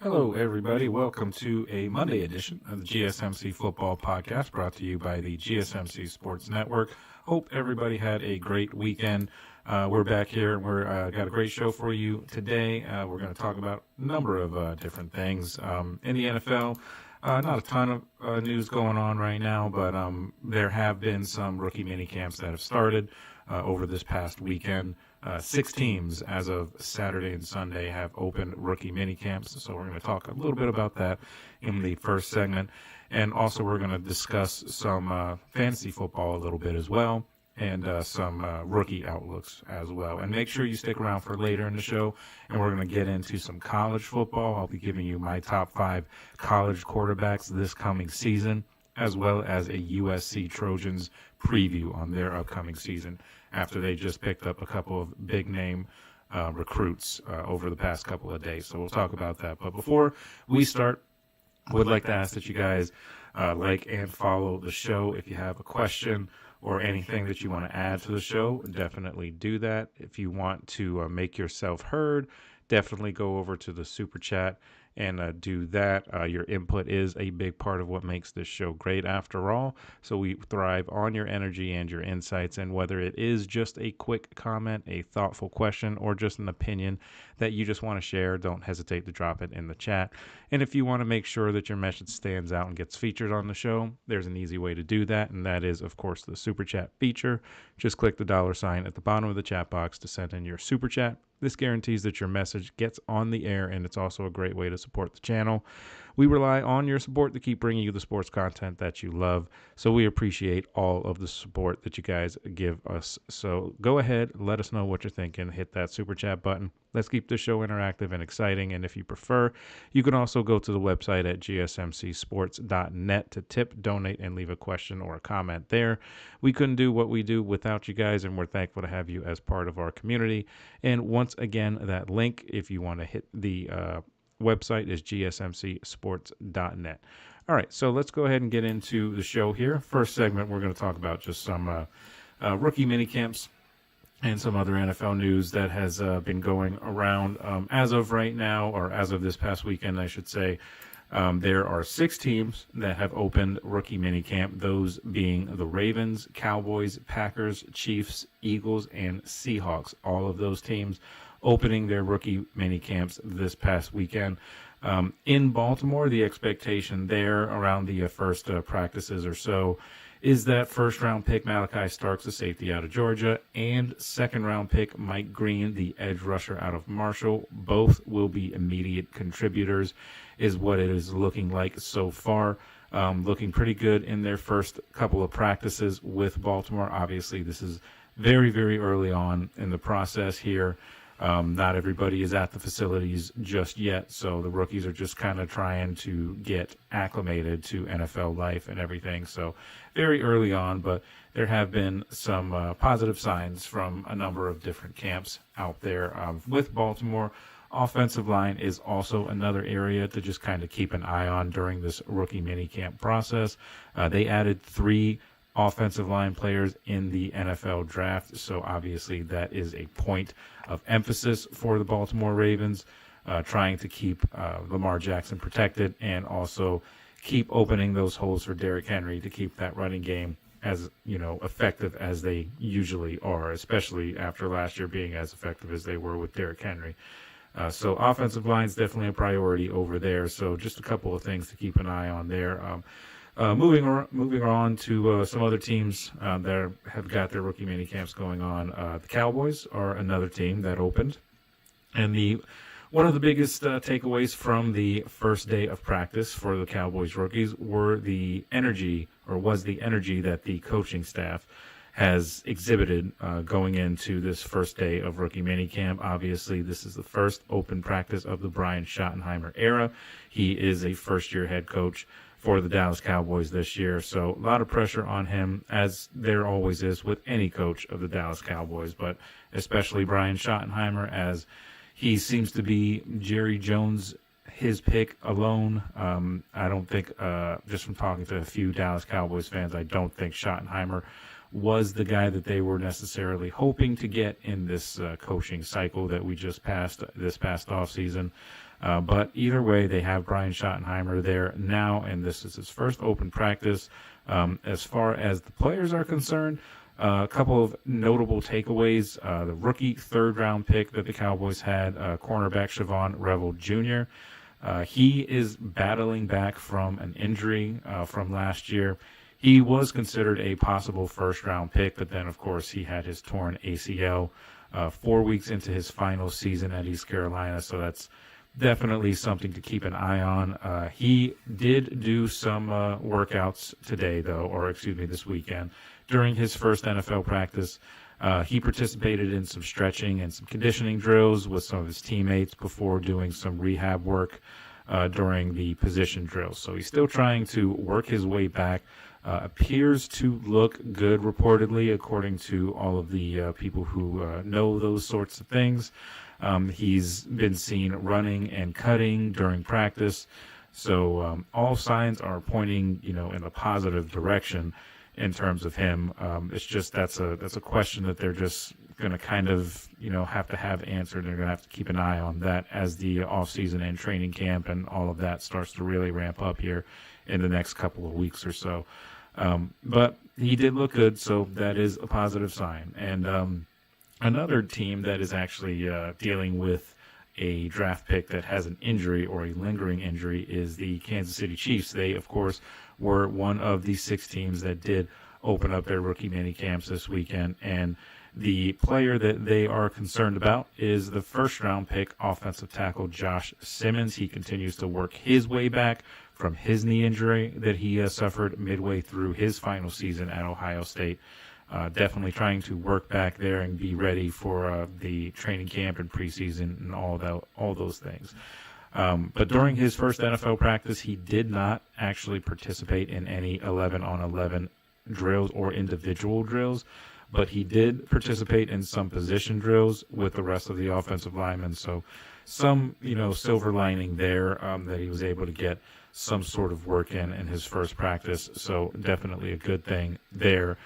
Hello, everybody. Welcome to a Monday edition of the GSMC Football Podcast, brought to you by the GSMC Sports Network. Hope everybody had a great weekend. We're back here, and we're got a great show for you today. We're going to talk about a number of different things. In the NFL, not a ton of news going on right now, but there have been some rookie minicamps that have started over this past weekend. 6 teams as of Saturday and Sunday have opened rookie minicamps, so we're going to talk a little bit about that in the first segment. And also we're going to discuss some fantasy football a little bit as well, and some rookie outlooks as well. And make sure you stick around for later in the show, and we're going to get into some college football. I'll be giving you my top 5 college quarterbacks this coming season, as well as a USC Trojans preview on their upcoming season after they just picked up a couple of big-name recruits over the past couple of days. So we'll talk about that. But before we start, I would like to ask that you guys like and follow the show. If you have a question or anything that you want to add to the show, definitely do that. If you want to make yourself heard, definitely go over to the Super Chat and do that. Your input is a big part of what makes this show great after all. So we thrive on your energy and your insights, and whether it is just a quick comment, a thoughtful question, or just an opinion that you just want to share, don't hesitate to drop it in the chat. And if you want to make sure that your message stands out and gets featured on the show, there's an easy way to do that, and that is, of course, the Super Chat feature. Just click the $ at the bottom of the chat box to send in your Super Chat. This guarantees that your message gets on the air, and it's also a great way to support the channel. We rely on your support to keep bringing you the sports content that you love, so we appreciate all of the support that you guys give us. So go ahead, let us know what you're thinking. Hit that Super Chat button. Let's keep this show interactive and exciting, and if you prefer, you can also go to the website at gsmcsports.net to tip, donate, and leave a question or a comment there. We couldn't do what we do without you guys, and we're thankful to have you as part of our community. And once again, that link, if you want to hit the website, is gsmcsports.net. All right, so let's go ahead and get into the show here. First segment, we're going to talk about just some rookie minicamps and some other NFL news that has been going around as of right now, or as of this past weekend, I should say. There are 6 teams that have opened rookie minicamp, those being the Ravens, Cowboys, Packers, Chiefs, Eagles, and Seahawks. All of those teams opening their rookie minicamps this past weekend. In Baltimore, the expectation there around the first practices or so is that first-round pick Malachi Starks, the safety out of Georgia, and second-round pick Mike Green, the edge rusher out of Marshall. Both will be immediate contributors, is what it is looking like so far. Looking pretty good in their first couple of practices with Baltimore. Obviously, this is very, very early on in the process here. Not everybody is at the facilities just yet, so the rookies are just kind of trying to get acclimated to NFL life and everything. So very early on, but there have been some positive signs from a number of different camps out there with Baltimore. Offensive line is also another area to just kind of keep an eye on during this rookie minicamp process. They added 3 offensive line players in the NFL draft, so obviously that is a point of emphasis for the Baltimore Ravens, trying to keep Lamar Jackson protected and also keep opening those holes for Derrick Henry to keep that running game as effective as they usually are, especially after last year being as effective as they were with Derrick Henry. So offensive line is definitely a priority over there, so just a couple of things to keep an eye on there. Moving on to some other teams that have got their rookie minicamps going on. The Cowboys are another team that opened, and one of the biggest takeaways from the first day of practice for the Cowboys rookies was the energy that the coaching staff has exhibited going into this first day of rookie minicamp. Obviously, this is the first open practice of the Brian Schottenheimer era. He is a first-year head coach for the Dallas Cowboys this year, so a lot of pressure on him, as there always is with any coach of the Dallas Cowboys, but especially Brian Schottenheimer, as he seems to be Jerry Jones, his pick alone. I don't think, just from talking to a few Dallas Cowboys fans, I don't think Schottenheimer was the guy that they were necessarily hoping to get in this coaching cycle that we just passed this past offseason. But either way, they have Brian Schottenheimer there now, and this is his first open practice. As far as the players are concerned, a couple of notable takeaways. The rookie third-round pick that the Cowboys had, cornerback Siobhan Revel Jr., he is battling back from an injury from last year. He was considered a possible first-round pick, but then, of course, he had his torn ACL 4 weeks into his final season at East Carolina, so that's definitely something to keep an eye on. He did do some workouts today, this weekend. During his first NFL practice, he participated in some stretching and some conditioning drills with some of his teammates before doing some rehab work during the position drills. So he's still trying to work his way back. Appears to look good, reportedly, according to all of the people who know those sorts of things. He's been seen running and cutting during practice. So all signs are pointing, in a positive direction in terms of him. It's just that's a question that they're just going to kind of, have to have answered. They're going to have to keep an eye on that as the offseason and training camp and all of that starts to really ramp up here in the next couple of weeks or so. But he did look good, so that is a positive sign. And another team that is actually dealing with a draft pick that has an injury or a lingering injury is the Kansas City Chiefs. They, of course, were one of the 6 teams that did open up their rookie minicamps this weekend. And the player that they are concerned about is the first-round pick, offensive tackle Josh Simmons. He continues to work his way back from his knee injury that he suffered midway through his final season at Ohio State. Definitely trying to work back there and be ready for the training camp and preseason and all those things. But during his first NFL practice, he did not actually participate in any 11-on-11 drills or individual drills, but he did participate in some position drills with the rest of the offensive linemen. So some, silver lining there that he was able to get some sort of work in his first practice. So definitely a good thing there.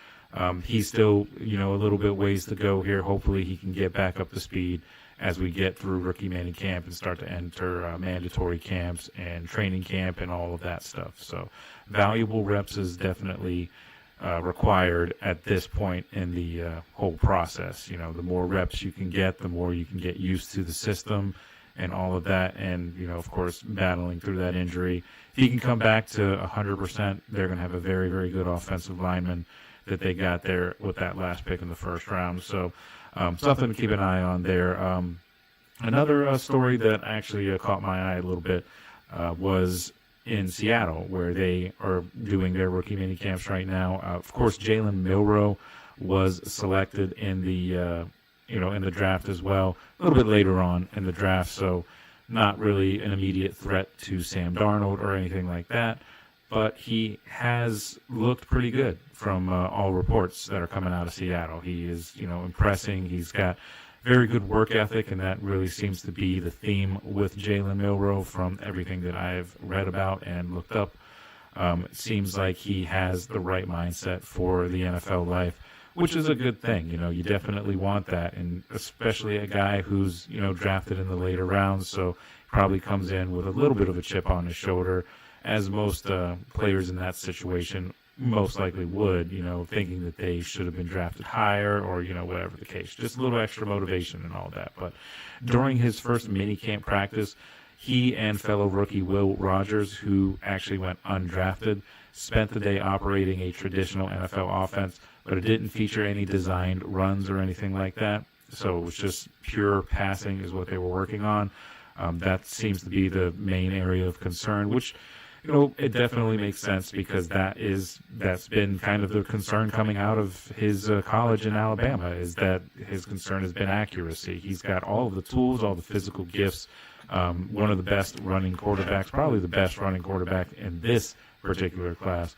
He's still, a little bit ways to go here. Hopefully he can get back up to speed as we get through rookie minicamp and start to enter mandatory camps and training camp and all of that stuff. So valuable reps is definitely required at this point in the whole process. The more reps you can get, the more you can get used to the system and all of that. And, of course, battling through that injury. If he can come back to 100%, they're going to have a very, very good offensive lineman that they got there with that last pick in the first round. So something to keep an eye on there. Another story that actually caught my eye a little bit was in Seattle, where they are doing their rookie mini camps right now. Of course, Jalen Milroe was selected in the in the draft as well, a little bit later on in the draft. So not really an immediate threat to Sam Darnold or anything like that. But he has looked pretty good from all reports that are coming out of Seattle. He is, impressing. He's got very good work ethic, and that really seems to be the theme with Jalen Milroe from everything that I've read about and looked up. It seems like he has the right mindset for the NFL life, which is a good thing. You definitely want that, and especially a guy who's, drafted in the later rounds, so probably comes in with a little bit of a chip on his shoulder, as most players in that situation most likely would, thinking that they should have been drafted higher or, whatever the case. Just a little extra motivation and all that. But during his first mini-camp practice, he and fellow rookie Will Rogers, who actually went undrafted, spent the day operating a traditional NFL offense, but it didn't feature any designed runs or anything like that. So it was just pure passing is what they were working on. That seems to be the main area of concern, which it definitely makes sense because that's been kind of the concern coming out of his college in Alabama, is that his concern has been accuracy. He's got all of the tools, all the physical gifts, one of the best running quarterbacks, probably the best running quarterback in this particular class.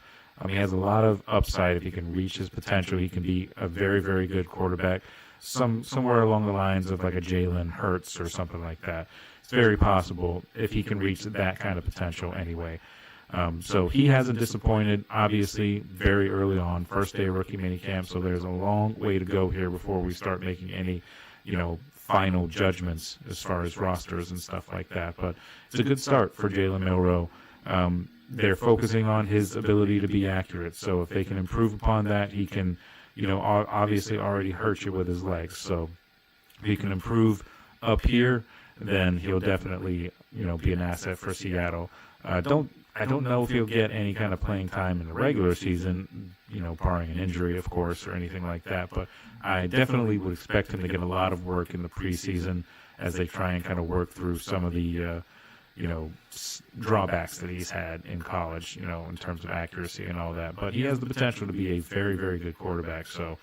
He has a lot of upside. If he can reach his potential, he can be a very, very good quarterback, somewhere along the lines of like a Jalen Hurts or something like that. It's very possible if he can reach that kind of potential anyway. So he hasn't disappointed, obviously, very early on, first day rookie minicamp. So there's a long way to go here before we start making any, final judgments as far as rosters and stuff like that. But it's a good start for Jalen Milroe. They're focusing on his ability to be accurate. So if they can improve upon that, he can, obviously already hurt you with his legs. So if he can improve up here, then he'll definitely, be an asset for Seattle. I don't know if he'll get any kind of playing time in the regular season, barring an injury, of course, or anything like that. But I definitely would expect him to get a lot of work in the preseason as they try and kind of work through some of the, drawbacks that he's had in college, in terms of accuracy and all that. But he has the potential to be a very, very good quarterback. So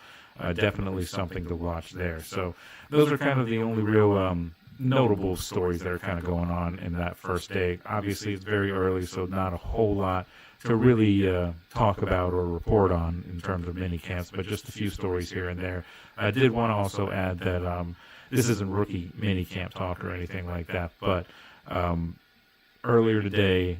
definitely something to watch there. So those are kind of the only real notable stories that are kind of going on in that first day. Obviously, it's very early, so not a whole lot to really talk about or report on in terms of mini camps, but just a few stories here and there. I did want to also add that this isn't rookie mini camp talk or anything like that, but earlier today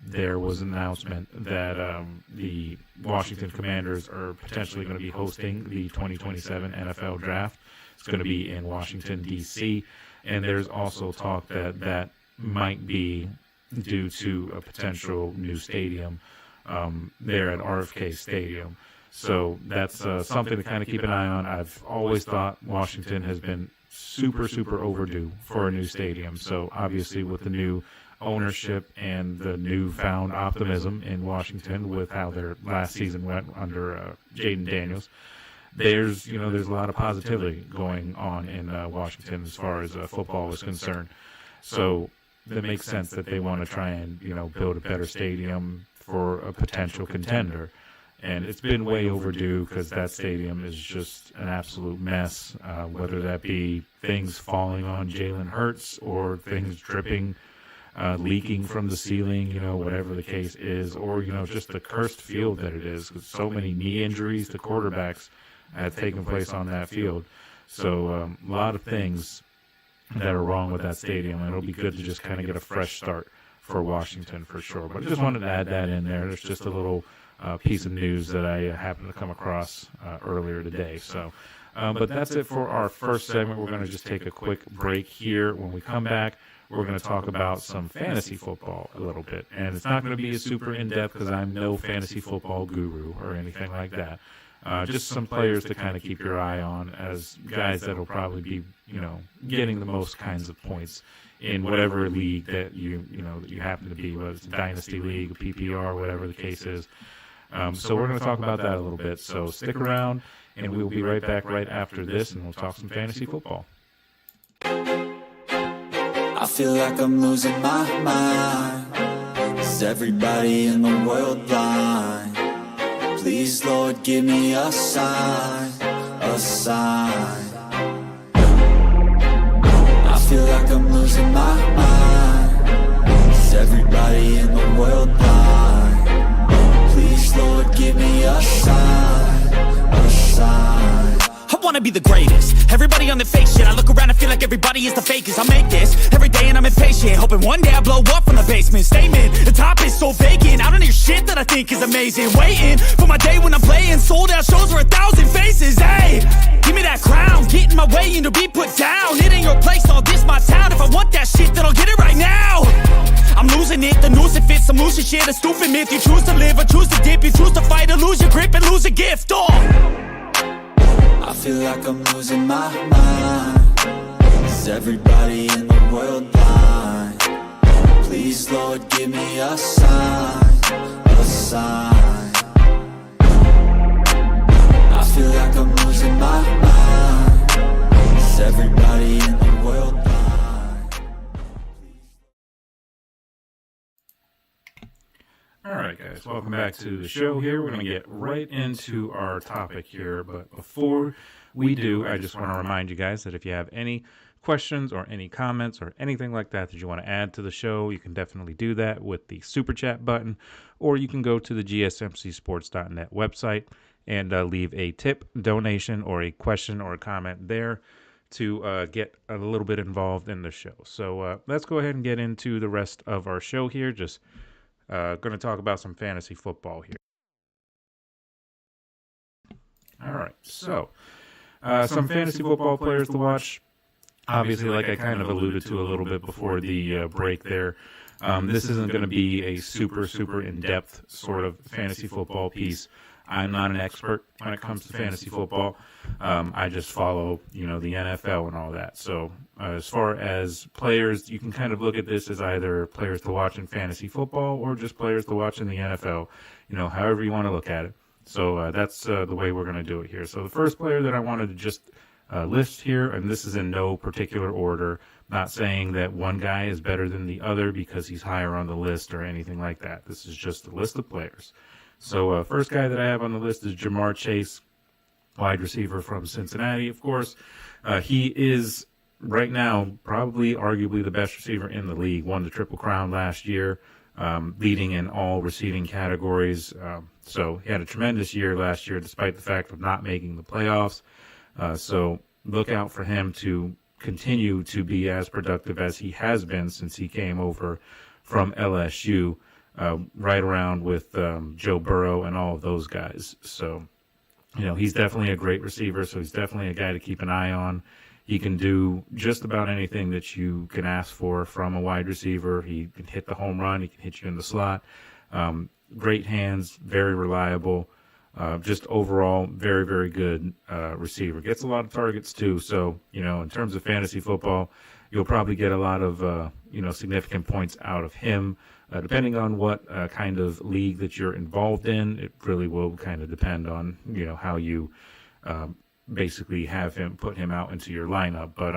there was an announcement that the Washington Commanders are potentially going to be hosting the 2027 NFL Draft. It's going to be in Washington, D.C., and there's also talk that might be due to a potential new stadium there at RFK Stadium. So that's something to kind of keep an eye on. I've always thought Washington has been super, super overdue for a new stadium. So obviously with the new ownership and the newfound optimism in Washington with how their last season went under Jaden Daniels, there's a lot of positivity going on in Washington as far as football is concerned. So that makes sense that they want to try and build a better stadium for a potential contender. And it's been way overdue because that stadium is just an absolute mess, whether that be things falling on Jalen Hurts or things dripping, leaking from the ceiling, whatever the case is, or, just the cursed field that it is, with so many knee injuries to quarterbacks have taken place on that field. So a lot of things that are wrong with that stadium, and it'll be good to just kind of get a fresh start for Washington for sure. But I just wanted to add that in there. There's just a little piece of news that I happened to come across earlier today. So, but that's it for our first segment. We're going to just take a quick break here. When we come back, we're going to talk about some fantasy football a little bit. And it's not going to be a super in-depth because I'm no fantasy football guru or anything like that. Just some players to kind of keep your eye on as guys that will probably be, getting the most kinds of points in whatever league that you happen to be, whether it's a dynasty league, a PPR, whatever the case is. So we're going to talk about that a little bit. So stick around, and we'll be right back right after this, and we'll talk some fantasy football. I feel like I'm losing my mind. Is everybody in the world blind? Please, Lord, give me a sign, a sign. I feel like I'm losing my mind. Is everybody in the world blind? Please, Lord, give me a sign, a sign. I wanna be the greatest. Everybody on the fake shit. I look around and feel like everybody is the fakest. I make this every day and I'm impatient, hoping one day I blow up from the basement. Statement, the top is so vacant. I don't hear shit that I think is amazing. Waiting for my day when I'm playing sold out shows for 1,000 faces. Hey, give me that crown, get in my way and to be put down. It ain't your place, all this my town. If I want that shit, then I'll get it right now. I'm losing it, the noose it fits. I'm losing shit, a stupid myth. You choose to live or choose to dip. You choose to fight or lose your grip and lose a gift. I feel like I'm losing my mind. Is everybody in the world blind? Please, Lord, give me a sign, a sign. I feel like I'm losing my mind. Is everybody in the world blind? All right, guys, welcome back to the show here. We're going to get right into our topic here, but before we do, I just want to remind you guys that if you have any questions or any comments or anything like that that you want to add to the show, you can definitely do that with the Super Chat button, or you can go to the GSMCsports.net website and leave a tip, donation, or a question or a comment there to get a little bit involved in the show. So let's go ahead and get into the rest of our show here. Just Going to talk about some fantasy football here. All right, so some fantasy football players to watch. Obviously, like I kind of alluded to a little bit before the break there, this isn't going to be a super in-depth sort of fantasy football piece. I'm not an expert when it comes to fantasy football. I just follow, the NFL and all that. So as far as players, you can kind of look at this as either players to watch in fantasy football or just players to watch in the NFL, however you want to look at it. So that's the way we're going to do it here. So the first player that I wanted to just list here, and this is in no particular order, not saying that one guy is better than the other because he's higher on the list or anything like that. This is just a list of players. So first guy that I have on the list is Jamar Chase, wide receiver from Cincinnati, of course. He is right now probably arguably the best receiver in the league. Won the Triple Crown last year, leading in all receiving categories. So he had a tremendous year last year despite the fact of not making the playoffs. So look out for him to continue to be as productive as he has been since he came over from LSU, right around with Joe Burrow and all of those guys. So, he's definitely a great receiver, so he's definitely a guy to keep an eye on. He can do just about anything that you can ask for from a wide receiver. He can hit the home run. He can hit you in the slot. Great hands, very reliable. Just overall, very, very good receiver. Gets a lot of targets, too. So, in terms of fantasy football, you'll probably get a lot of, significant points out of him. Depending on what kind of league that you're involved in, it really will kind of depend on, how you basically put him out into your lineup. But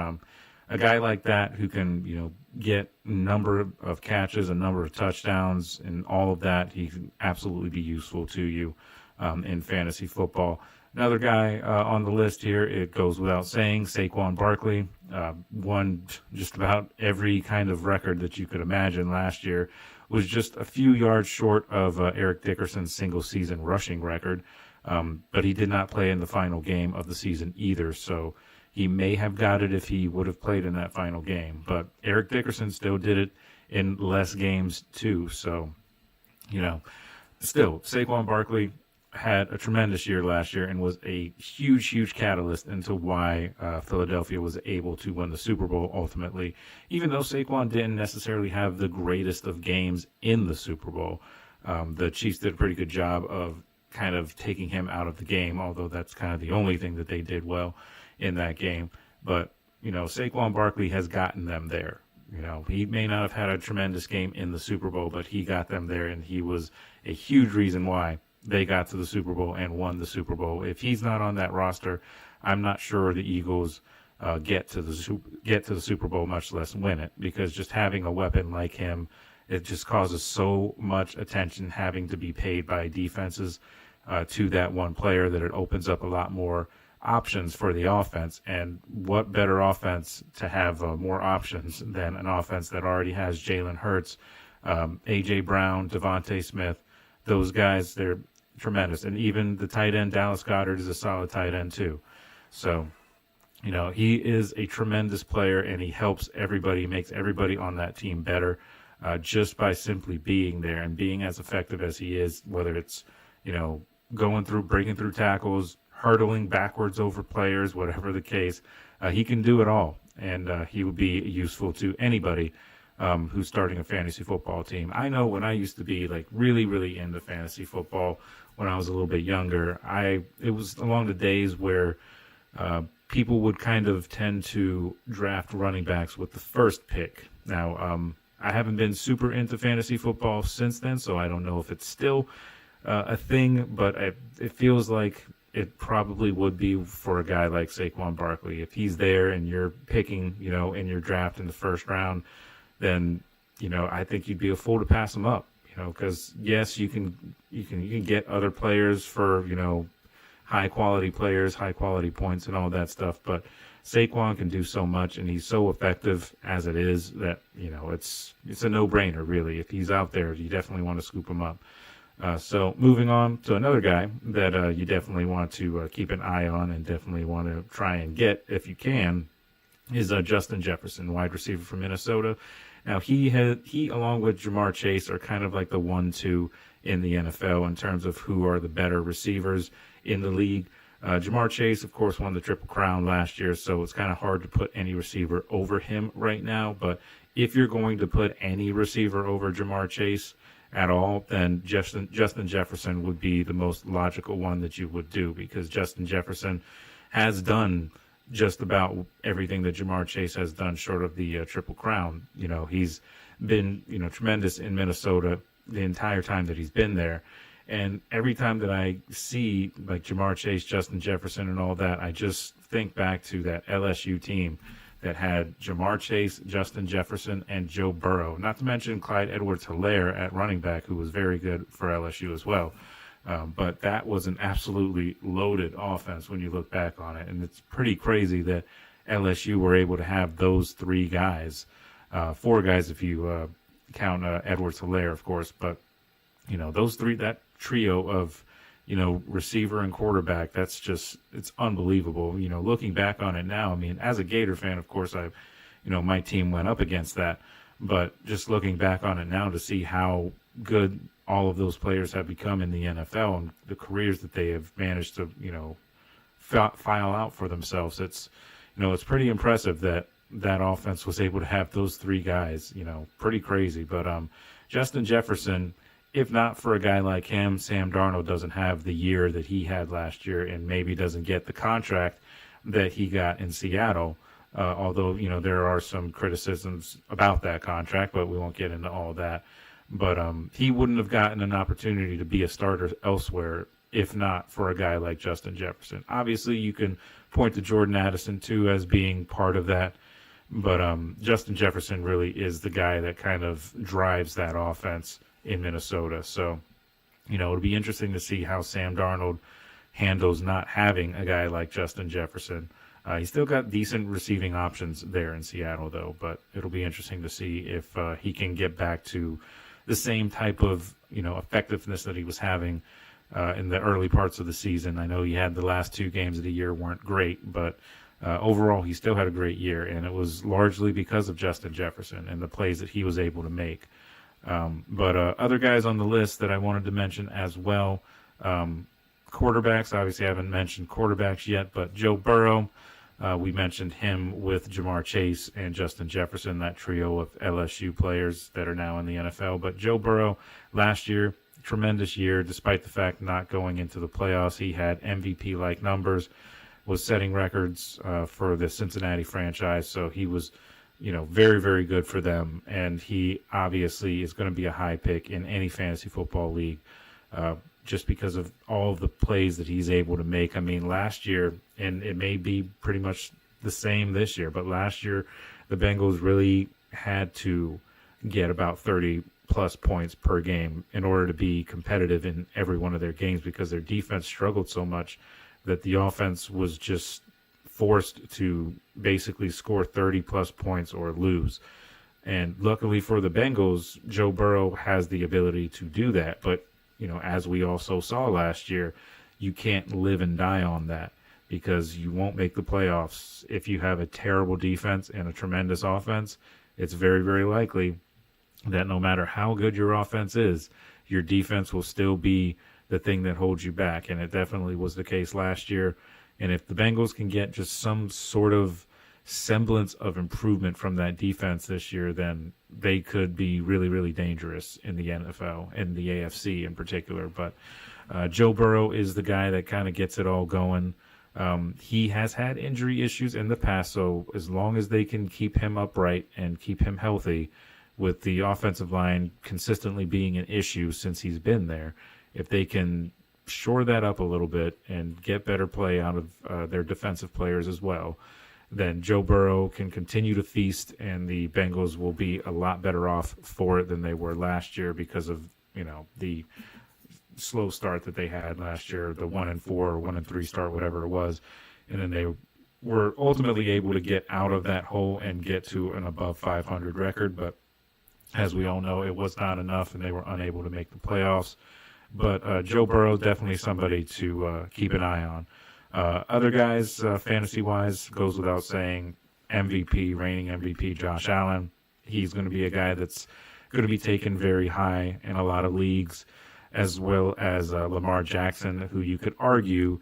a guy like that who can, get a number of catches, a number of touchdowns, and all of that, he can absolutely be useful to you in fantasy football. Another guy on the list here, it goes without saying, Saquon Barkley, won just about every kind of record that you could imagine last year, was just a few yards short of Eric Dickerson's single-season rushing record, but he did not play in the final game of the season either, so he may have got it if he would have played in that final game, but Eric Dickerson still did it in less games too, so, still, Saquon Barkley had a tremendous year last year and was a huge catalyst into why Philadelphia was able to win the Super Bowl ultimately, even though Saquon didn't necessarily have the greatest of games in the Super Bowl. The Chiefs did a pretty good job of kind of taking him out of the game, although that's kind of the only thing that they did well in that game. But, Saquon Barkley has gotten them there. He may not have had a tremendous game in the Super Bowl, but he got them there, and he was a huge reason why they got to the Super Bowl and won the Super Bowl. If he's not on that roster, I'm not sure the Eagles get to the Super Bowl, much less win it, because just having a weapon like him, it just causes so much attention having to be paid by defenses to that one player that it opens up a lot more options for the offense. And what better offense to have more options than an offense that already has Jalen Hurts, A.J. Brown, Devontae Smith. Those guys, they're tremendous. And even the tight end, Dallas Goedert, is a solid tight end too. So, he is a tremendous player, and he helps everybody, makes everybody on that team better just by simply being there and being as effective as he is, whether it's, breaking through tackles, hurdling backwards over players, whatever the case. He can do it all, and he would be useful to anybody who's starting a fantasy football team. I know when I used to be really into fantasy football when I was a little bit younger, it was along the days where people would kind of tend to draft running backs with the first pick. Now, I haven't been super into fantasy football since then, so I don't know if it's still a thing, but it feels like it probably would be for a guy like Saquon Barkley. If he's there and you're picking, in your draft in the first round, then, I think you'd be a fool to pass him up, because yes, you can get other players for, high quality players, high quality points and all that stuff. But Saquon can do so much, and he's so effective as it is that, it's a no brainer really. If he's out there, you definitely want to scoop him up. So moving on to another guy that you definitely want to keep an eye on and definitely want to try and get if you can is Justin Jefferson, wide receiver from Minnesota. Now, he along with Jamar Chase are kind of like the 1-2 in the NFL in terms of who are the better receivers in the league. Jamar Chase, of course, won the Triple Crown last year, so it's kind of hard to put any receiver over him right now. But if you're going to put any receiver over Jamar Chase at all, then Justin Jefferson would be the most logical one that you would do, because Justin Jefferson has done just about everything that Jamar Chase has done short of the Triple Crown. You know, he's been, tremendous in Minnesota the entire time that he's been there. And every time that I see like Jamar Chase, Justin Jefferson and all that, I just think back to that LSU team that had Jamar Chase, Justin Jefferson, and Joe Burrow. Not to mention Clyde Edwards-Helaire at running back, who was very good for LSU as well. But that was an absolutely loaded offense when you look back on it. And it's pretty crazy that LSU were able to have those three guys, four guys if you count Edwards-Helaire, of course. But, those three, that trio of, receiver and quarterback, it's unbelievable. Looking back on it now, I mean, as a Gator fan, of course, my team went up against that. But just looking back on it now to see how good all of those players have become in the NFL and the careers that they have managed to, file out for themselves, it's pretty impressive that offense was able to have those three guys, pretty crazy. But Justin Jefferson, if not for a guy like him, Sam Darnold doesn't have the year that he had last year and maybe doesn't get the contract that he got in Seattle. Although, there are some criticisms about that contract, but we won't get into all that. But he wouldn't have gotten an opportunity to be a starter elsewhere if not for a guy like Justin Jefferson. Obviously, you can point to Jordan Addison, too, as being part of that. But Justin Jefferson really is the guy that kind of drives that offense in Minnesota. So, it'll be interesting to see how Sam Darnold handles not having a guy like Justin Jefferson. He's still got decent receiving options there in Seattle, though. But it'll be interesting to see if he can get back to the same type of, effectiveness that he was having in the early parts of the season. I know he had the last two games of the year weren't great, but overall he still had a great year, and it was largely because of Justin Jefferson and the plays that he was able to make. But other guys on the list that I wanted to mention as well, quarterbacks, obviously I haven't mentioned quarterbacks yet, but Joe Burrow, we mentioned him with Jamar Chase and Justin Jefferson, that trio of LSU players that are now in the NFL. But Joe Burrow, last year, tremendous year, despite the fact not going into the playoffs. He had MVP-like numbers, was setting records for the Cincinnati franchise. So he was, very, very good for them. And he obviously is going to be a high pick in any fantasy football league just because of all of the plays that he's able to make. I mean, last year, and it may be pretty much the same this year, but last year the Bengals really had to get about 30-plus points per game in order to be competitive in every one of their games because their defense struggled so much that the offense was just forced to basically score 30-plus points or lose. And luckily for the Bengals, Joe Burrow has the ability to do that. But, as we also saw last year, you can't live and die on that because you won't make the playoffs. If you have a terrible defense and a tremendous offense, it's very, very likely that no matter how good your offense is, your defense will still be the thing that holds you back. And it definitely was the case last year. And if the Bengals can get just some sort of semblance of improvement from that defense this year, then they could be really, really dangerous in the NFL and the AFC in particular. But Joe Burrow is the guy that kind of gets it all going. He has had injury issues in the past, so as long as they can keep him upright and keep him healthy, with the offensive line consistently being an issue since he's been there, if they can shore that up a little bit and get better play out of their defensive players as well, then Joe Burrow can continue to feast, and the Bengals will be a lot better off for it than they were last year because of, the slow start that they had last year, the 1-4 or 1-3 start, whatever it was. And then they were ultimately able to get out of that hole and get to an above 500 record. But as we all know, it was not enough, and they were unable to make the playoffs. But Joe Burrow, definitely somebody to keep an eye on. Other guys, fantasy-wise, goes without saying, MVP, reigning MVP Josh Allen. He's going to be a guy that's going to be taken very high in a lot of leagues, as well as Lamar Jackson, who you could argue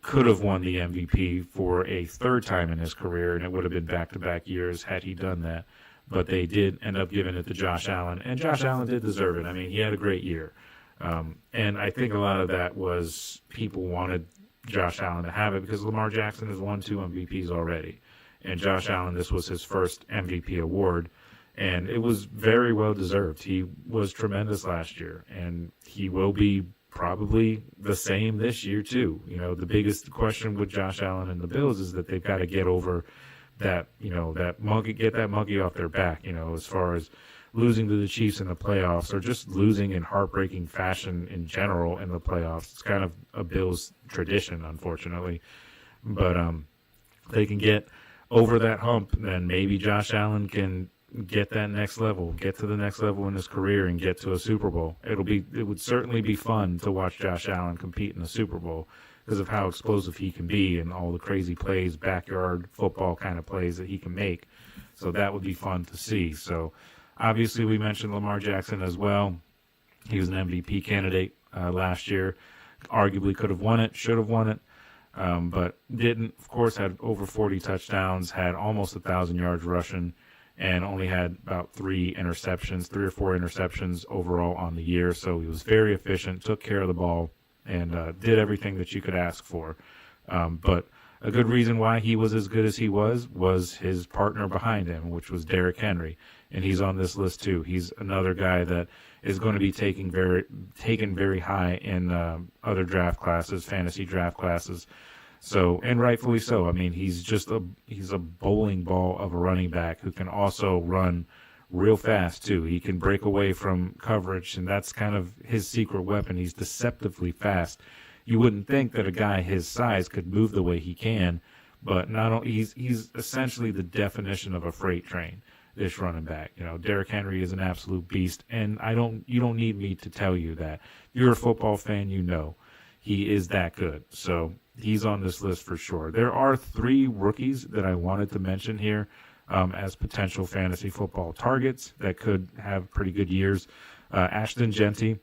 could have won the MVP for a third time in his career, and it would have been back-to-back years had he done that. But they did end up giving it to Josh Allen, and Josh Allen did deserve it. I mean, he had a great year. And I think a lot of that was people wanted Josh Allen to have it because Lamar Jackson has won 2 MVPs already. And Josh Allen, this was his first MVP award, and it was very well deserved. He was tremendous last year, and he will be probably the same this year too. You know, the biggest question with Josh Allen and the Bills is that they've got to get over that, get that monkey off their back, as far as losing to the Chiefs in the playoffs or just losing in heartbreaking fashion in general in the playoffs. It's kind of a Bills tradition, unfortunately. But they can get over that hump, then maybe Josh Allen can get that next level, get to the next level in his career and get to a Super Bowl. It would certainly be fun to watch Josh Allen compete in the Super Bowl because of how explosive he can be and all the crazy plays, backyard football kind of plays that he can make. So that would be fun to see. So obviously we mentioned Lamar Jackson as well. He was an MVP candidate last year. Arguably could have won it, should have won it, but didn't. Of course, had over 40 touchdowns, had almost 1,000 yards rushing, and only had about 3 or 4 interceptions overall on the year. So he was very efficient, took care of the ball, and did everything that you could ask for. But a good reason why he was as good as he was his partner behind him, which was Derrick Henry. And he's on this list too. He's another guy that is going to be taken very high in other draft classes, fantasy draft classes. So, and rightfully so. I mean, he's a bowling ball of a running back who can also run real fast too. He can break away from coverage, and that's kind of his secret weapon. He's deceptively fast. You wouldn't think that a guy his size could move the way he can, but not only he's essentially the definition of a freight train. This running back, Derrick Henry is an absolute beast, and you don't need me to tell you that. If you're a football fan, he is that good. So he's on this list for sure. There are 3 rookies that I wanted to mention here as potential fantasy football targets that could have pretty good years. Ashton Jeanty,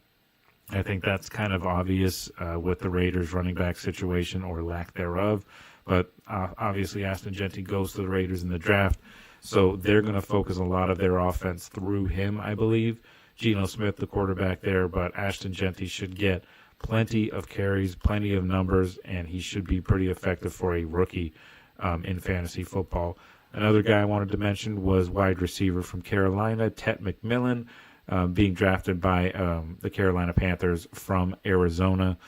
I think that's kind of obvious with the Raiders running back situation or lack thereof, but obviously Ashton Jeanty goes to the Raiders in the draft. So they're going to focus a lot of their offense through him, I believe. Geno Smith, the quarterback there, but Ashton Jeanty should get plenty of carries, plenty of numbers, and he should be pretty effective for a rookie in fantasy football. Another guy I wanted to mention was wide receiver from Carolina, Ted McMillan, being drafted by the Carolina Panthers from Arizona.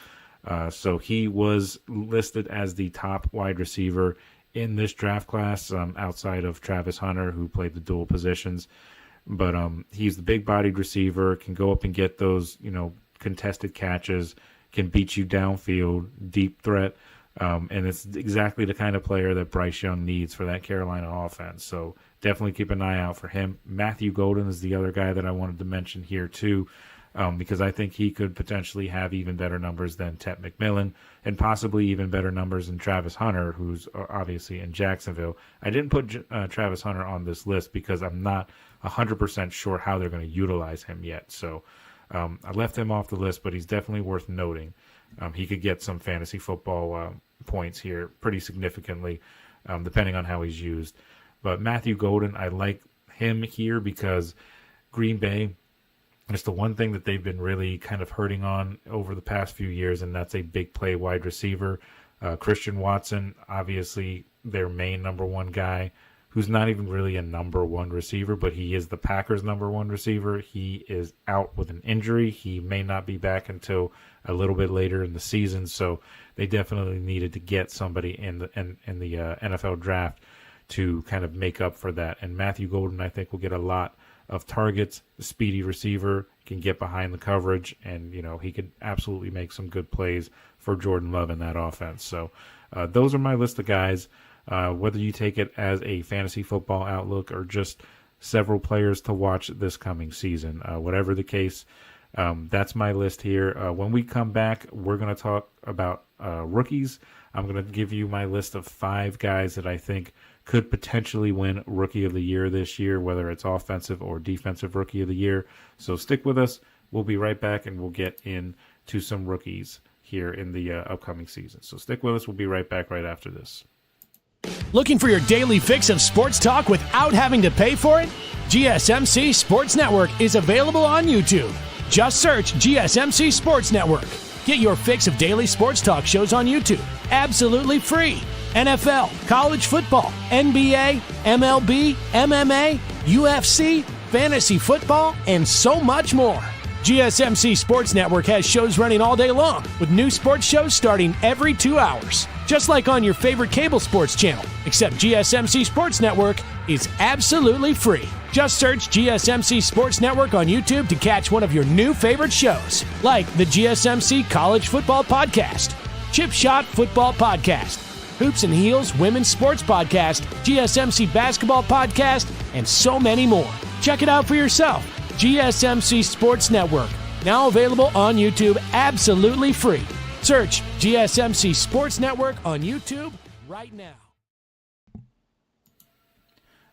So he was listed as the top wide receiver in this draft class, outside of Travis Hunter, who played the dual positions. But he's the big-bodied receiver, can go up and get those, contested catches, can beat you downfield, deep threat, and it's exactly the kind of player that Bryce Young needs for that Carolina offense. So definitely keep an eye out for him. Matthew Golden is the other guy that I wanted to mention here too, because I think he could potentially have even better numbers than Ted McMillan and possibly even better numbers than Travis Hunter, who's obviously in Jacksonville. I didn't put Travis Hunter on this list because I'm not 100% sure how they're going to utilize him yet. So I left him off the list, but he's definitely worth noting. He could get some fantasy football points here pretty significantly, depending on how he's used. But Matthew Golden, I like him here because Green Bay, it's the one thing that they've been really kind of hurting on over the past few years, and that's a big play wide receiver. Christian Watson, obviously their main number 1 guy, who's not even really a number 1 receiver, but he is the Packers' number 1 receiver. He is out with an injury. He may not be back until a little bit later in the season, so they definitely needed to get somebody in the NFL draft to kind of make up for that. And Matthew Golden, I think, will get a lot of targets. The speedy receiver, can get behind the coverage, and he could absolutely make some good plays for Jordan Love in that offense. So those are my list of guys. Whether you take it as a fantasy football outlook or just several players to watch this coming season, whatever the case, that's my list here. When we come back, we're going to talk about rookies. I'm going to give you my list of 5 guys that I think could potentially win Rookie of the Year this year, whether it's offensive or defensive Rookie of the Year. So stick with us. We'll be right back, and we'll get into some rookies here in the upcoming season. So stick with us. We'll be right back right after this. Looking for your daily fix of sports talk without having to pay for it? GSMC Sports Network is available on YouTube. Just search GSMC Sports Network. Get your fix of daily sports talk shows on YouTube, absolutely free. NFL, college football, NBA, MLB, MMA, UFC, fantasy football, and so much more. GSMC Sports Network has shows running all day long, with new sports shows starting every 2 hours. Just like on your favorite cable sports channel, except GSMC Sports Network is absolutely free. Just search GSMC Sports Network on YouTube to catch one of your new favorite shows, like the GSMC College Football Podcast, Chip Shot Football Podcast, Hoops and Heels Women's Sports Podcast, GSMC Basketball Podcast, and so many more. Check it out for yourself. GSMC Sports Network, now available on YouTube absolutely free. Search GSMC Sports Network on YouTube right now.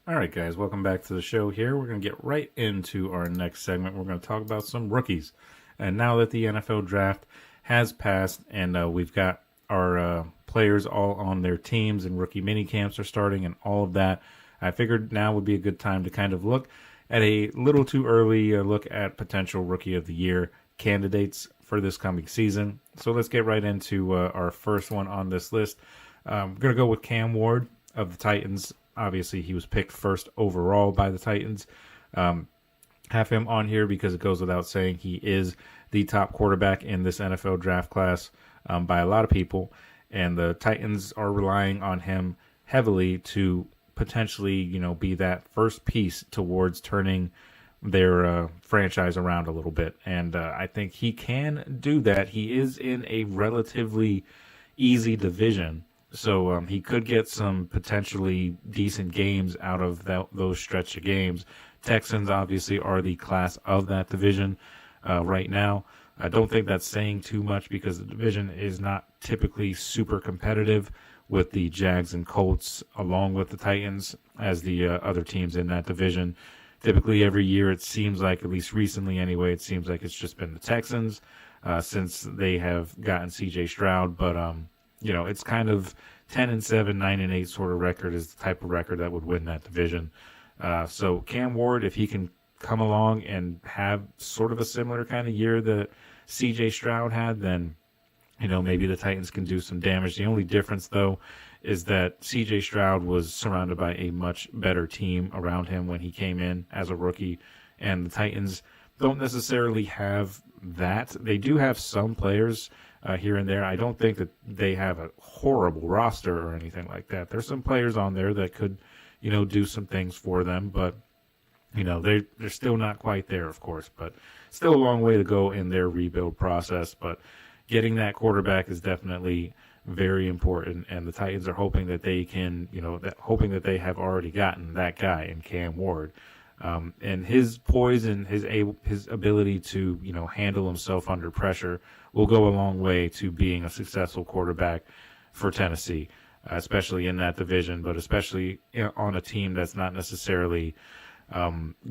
All right, guys, welcome back to the show here. We're going to get right into our next segment. We're going to talk about some rookies. And now that the NFL draft has passed and we've got our players all on their teams and rookie minicamps are starting and all of that, I figured now would be a good time to kind of look at a little too early look at potential Rookie of the Year candidates for this coming season. So let's get right into our first one on this list. I'm going to go with Cam Ward of the Titans. Obviously, he was picked first overall by the Titans. Have him on here because it goes without saying he is the top quarterback in this NFL draft class by a lot of people. And the Titans are relying on him heavily to potentially, be that first piece towards turning their franchise around a little bit. And I think he can do that. He is in a relatively easy division. So he could get some potentially decent games out of those stretch of games. Texans obviously are the class of that division right now. I don't think that's saying too much because the division is not typically super competitive with the Jags and Colts along with the Titans as the other teams in that division. Typically every year it seems like, at least recently anyway, it seems like it's just been the Texans since they have gotten C.J. Stroud. But, it's kind of 10-7, 9-8 sort of record is the type of record that would win that division. So Cam Ward, if he can come along and have sort of a similar kind of year that C.J. Stroud had, then maybe the Titans can do some damage. The only difference, though, is that C.J. Stroud was surrounded by a much better team around him when he came in as a rookie, and the Titans don't necessarily have that. They do have some players here and there. I don't think that they have a horrible roster or anything like that. There's some players on there that could, do some things for them, but they're still not quite there, of course, but still a long way to go in their rebuild process. But getting that quarterback is definitely very important, and the Titans are hoping that they can, hoping that they have already gotten that guy in Cam Ward. And his poise and his ability to, handle himself under pressure will go a long way to being a successful quarterback for Tennessee, especially in that division, but especially on a team that's not necessarily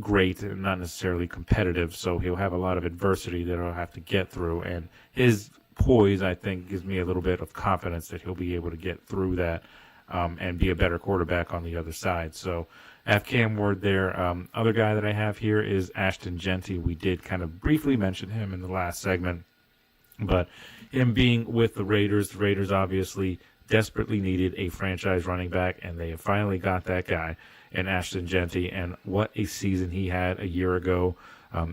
great and not necessarily competitive. So he'll have a lot of adversity that he'll have to get through, and his poise, I think, gives me a little bit of confidence that he'll be able to get through that and be a better quarterback on the other side. So I have Cam Ward there. Other guy that I have here is Ashton Jeanty. We did kind of briefly mention him in the last segment, but him being with the Raiders obviously desperately needed a franchise running back, and they have finally got that guy in Ashton Jeanty, and what a season he had a year ago.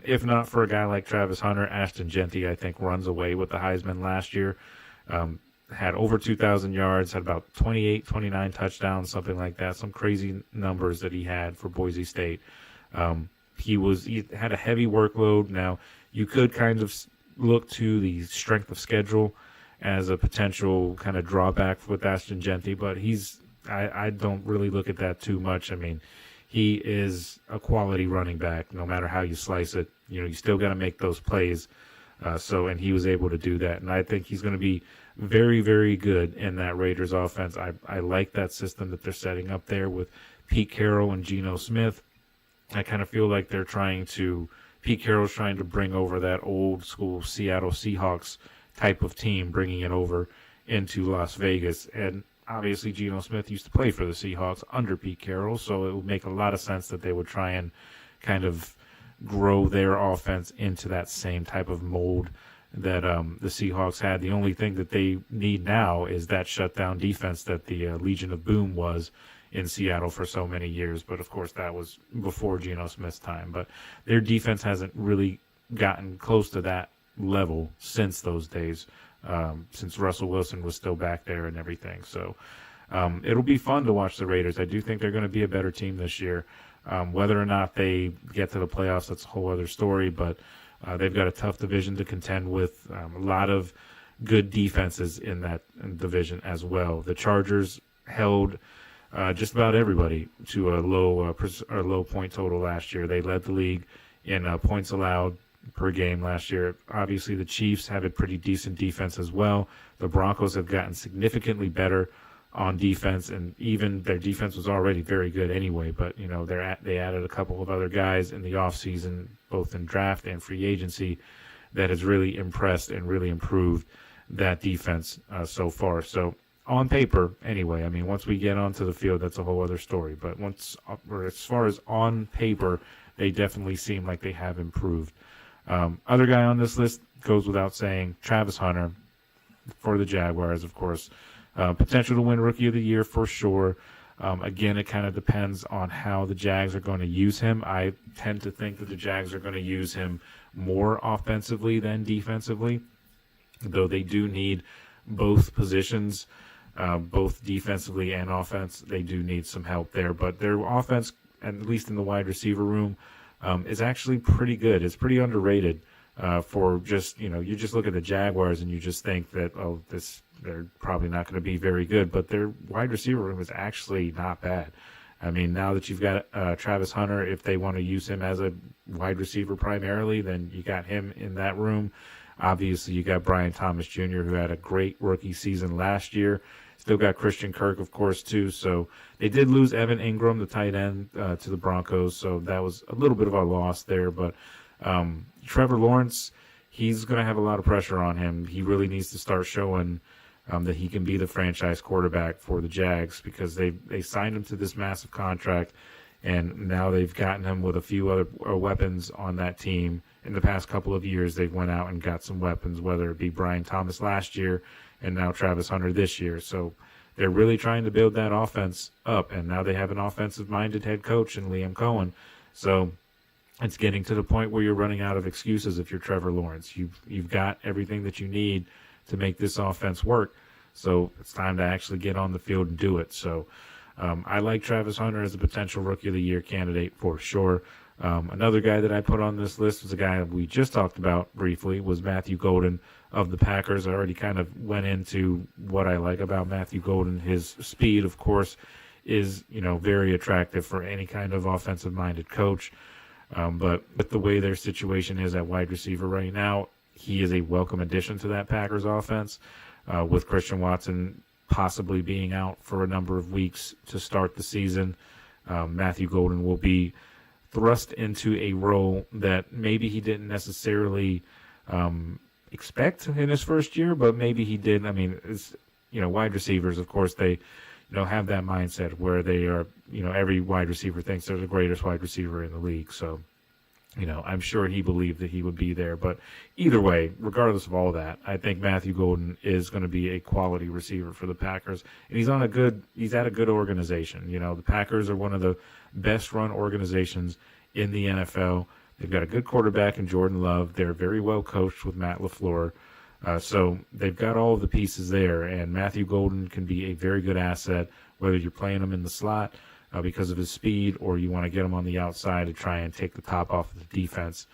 If not for a guy like Travis Hunter, Ashton Jeanty, I think, runs away with the Heisman last year. Had over 2,000 yards, had about 28, 29 touchdowns, something like that, some crazy numbers that he had for Boise State. He had a heavy workload. Now, you could kind of look to the strength of schedule as a potential kind of drawback with Ashton Jeanty, but I don't really look at that too much. I mean, he is a quality running back, no matter how you slice it. You still got to make those plays And he was able to do that. And I think he's going to be very, very good in that Raiders offense. I like that system that they're setting up there with Pete Carroll and Geno Smith. I kind of feel like Pete Carroll's trying to bring over that old school Seattle Seahawks type of team, bringing it over into Las Vegas. And obviously Geno Smith used to play for the Seahawks under Pete Carroll, so it would make a lot of sense that they would try and kind of grow their offense into that same type of mold that the Seahawks had. The only thing that they need now is that shutdown defense that the Legion of Boom was in Seattle for so many years. But, of course, that was before Geno Smith's time. But their defense hasn't really gotten close to that level since those days, since Russell Wilson was still back there and everything. So it'll be fun to watch the Raiders. I do think they're going to be a better team this year. Whether or not they get to the playoffs, that's a whole other story. But they've got a tough division to contend with, a lot of good defenses in that division as well. The Chargers held just about everybody to a low point total last year. They led the league in points allowed per game last year. Obviously, the Chiefs have a pretty decent defense as well. The Broncos have gotten significantly better on defense, and even their defense was already very good anyway. But they added a couple of other guys in the offseason, both in draft and free agency, that has really impressed and really improved that defense so far. So on paper, anyway, I mean, once we get onto the field, that's a whole other story. But as far as on paper, they definitely seem like they have improved. Other guy on this list goes without saying, Travis Hunter for the Jaguars, of course. Potential to win Rookie of the Year for sure. Again, it kind of depends on how the Jags are going to use him. I tend to think that the Jags are going to use him more offensively than defensively, though they do need both positions, both defensively and offense. They do need some help there, but their offense, at least in the wide receiver room, is actually pretty good. It's pretty underrated for just, you just look at the Jaguars and you just think that, they're probably not going to be very good, but their wide receiver room is actually not bad. I mean, now that you've got Travis Hunter, if they want to use him as a wide receiver primarily, then you got him in that room. Obviously, you got Brian Thomas Jr., who had a great rookie season last year. Still got Christian Kirk, of course, too. So they did lose Evan Ingram, the tight end, to the Broncos. So that was a little bit of a loss there. But Trevor Lawrence, he's going to have a lot of pressure on him. He really needs to start showing that he can be the franchise quarterback for the Jags, because they signed him to this massive contract, and now they've gotten him with a few other weapons on that team. In the past couple of years, they've went out and got some weapons, whether it be Brian Thomas last year and now Travis Hunter this year. So they're really trying to build that offense up, and now they have an offensive-minded head coach in Liam Cohen. So it's getting to the point where you're running out of excuses if you're Trevor Lawrence. You've got everything that you need to make this offense work. So it's time to actually get on the field and do it. So I like Travis Hunter as a potential Rookie of the Year candidate for sure. Another guy that I put on this list was a guy we just talked about briefly, was Matthew Golden of the Packers. I already kind of went into what I like about Matthew Golden. His speed, of course, is very attractive for any kind of offensive-minded coach. But with the way their situation is at wide receiver right now, he is a welcome addition to that Packers offense, with Christian Watson possibly being out for a number of weeks to start the season. Matthew Golden will be thrust into a role that maybe he didn't necessarily expect in his first year, but maybe he did. I mean, it's, wide receivers, of course, they have that mindset where they are, every wide receiver thinks they're the greatest wide receiver in the league. So, I'm sure he believed that he would be there. But either way, regardless of all that, I think Matthew Golden is going to be a quality receiver for the Packers. And he's at a good organization. The Packers are one of the best run organizations in the NFL. They've got a good quarterback in Jordan Love. They're very well coached with Matt LaFleur. So they've got all of the pieces there. And Matthew Golden can be a very good asset, whether you're playing him in the slot because of his speed, or you want to get him on the outside to try and take the top off of the defense.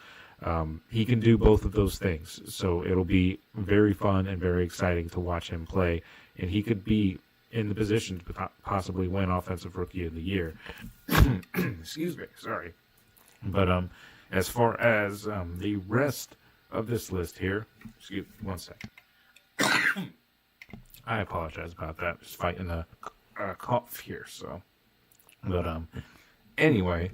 He can do both of those things. So it'll be very fun and very exciting to watch him play. And he could be in the position to possibly win Offensive Rookie of the Year. Excuse me, sorry. But as far as the rest of this list here. Excuse me, 1 second. I apologize about that. Just fighting a cough here. So, but anyway,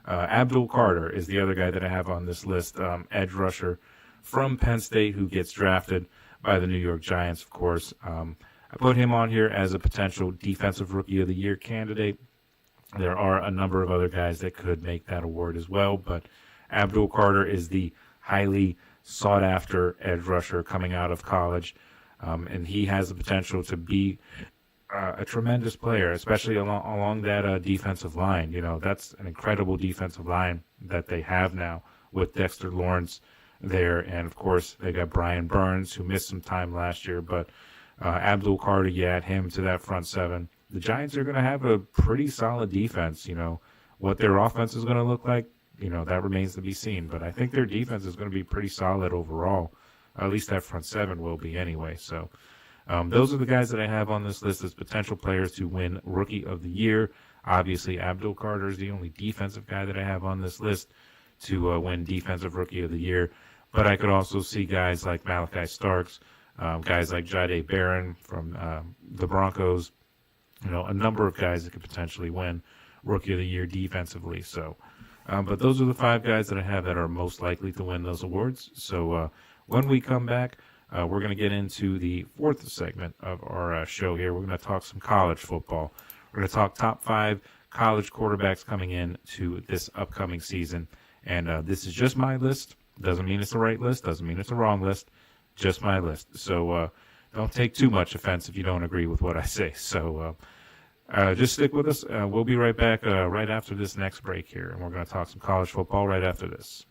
Abdul Carter is the other guy that I have on this list. Edge rusher from Penn State who gets drafted by the New York Giants, of course. I put him on here as a potential Defensive Rookie of the Year candidate. There are a number of other guys that could make that award as well, but Abdul Carter is the highly sought-after edge rusher coming out of college, and he has the potential to be a tremendous player, especially along that defensive line. You know, that's an incredible defensive line that they have now with Dexter Lawrence there, and of course they got Brian Burns, who missed some time last year, but Abdul Carter, you add him to that front seven. The Giants are going to have a pretty solid defense. You know, what their offense is going to look like, you know, that remains to be seen. But I think their defense is going to be pretty solid overall. At least that front seven will be anyway. So those are the guys that I have on this list as potential players to win Rookie of the Year. Obviously, Abdul Carter is the only defensive guy that I have on this list to win Defensive Rookie of the Year. But I could also see guys like Malachi Starks, guys like Jahdae Barron from the Broncos, you know, a number of guys that could potentially win Rookie of the Year defensively. So, but those are the 5 guys that I have that are most likely to win those awards. So when we come back, we're going to get into the 4th segment of our show here. We're going to talk some college football. We're going to talk top 5 college quarterbacks coming in to this upcoming season. And this is just my list. Doesn't mean it's the right list. Doesn't mean it's the wrong list. Just my list. So don't take too much offense if you don't agree with what I say. So just stick with us. We'll be right back right after this next break here. And we're going to talk some college football right after this.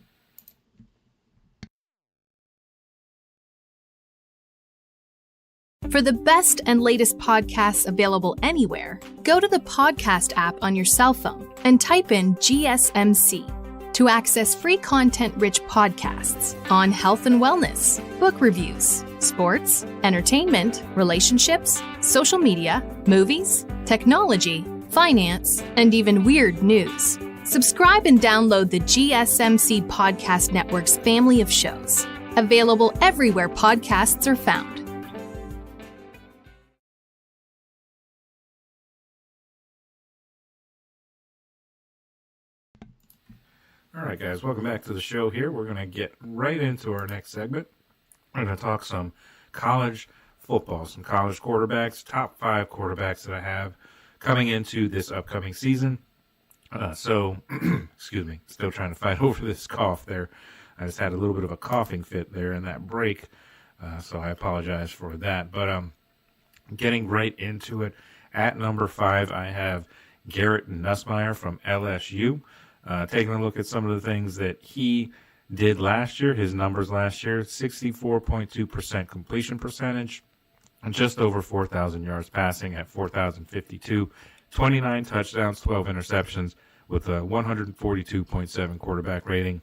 For the best and latest podcasts available anywhere, go to the podcast app on your cell phone and type in GSMC to access free content-rich podcasts on health and wellness, book reviews, sports, entertainment, relationships, social media, movies, technology, finance, and even weird news. Subscribe and download the GSMC Podcast Network's family of shows, available everywhere podcasts are found. All right, guys, welcome back to the show here. We're going to get right into our next segment. We're going to talk some college football, some college quarterbacks, top 5 quarterbacks that I have coming into this upcoming season. Excuse me, still trying to fight over this cough there. I just had a little bit of a coughing fit there in that break, so I apologize for that. But getting right into it, at number 5, I have Garrett Nussmeier from LSU. Taking a look at some of the things that he did last year, his numbers last year, 64.2% completion percentage, and just over 4,000 yards passing at 4,052, 29 touchdowns, 12 interceptions with a 142.7 quarterback rating.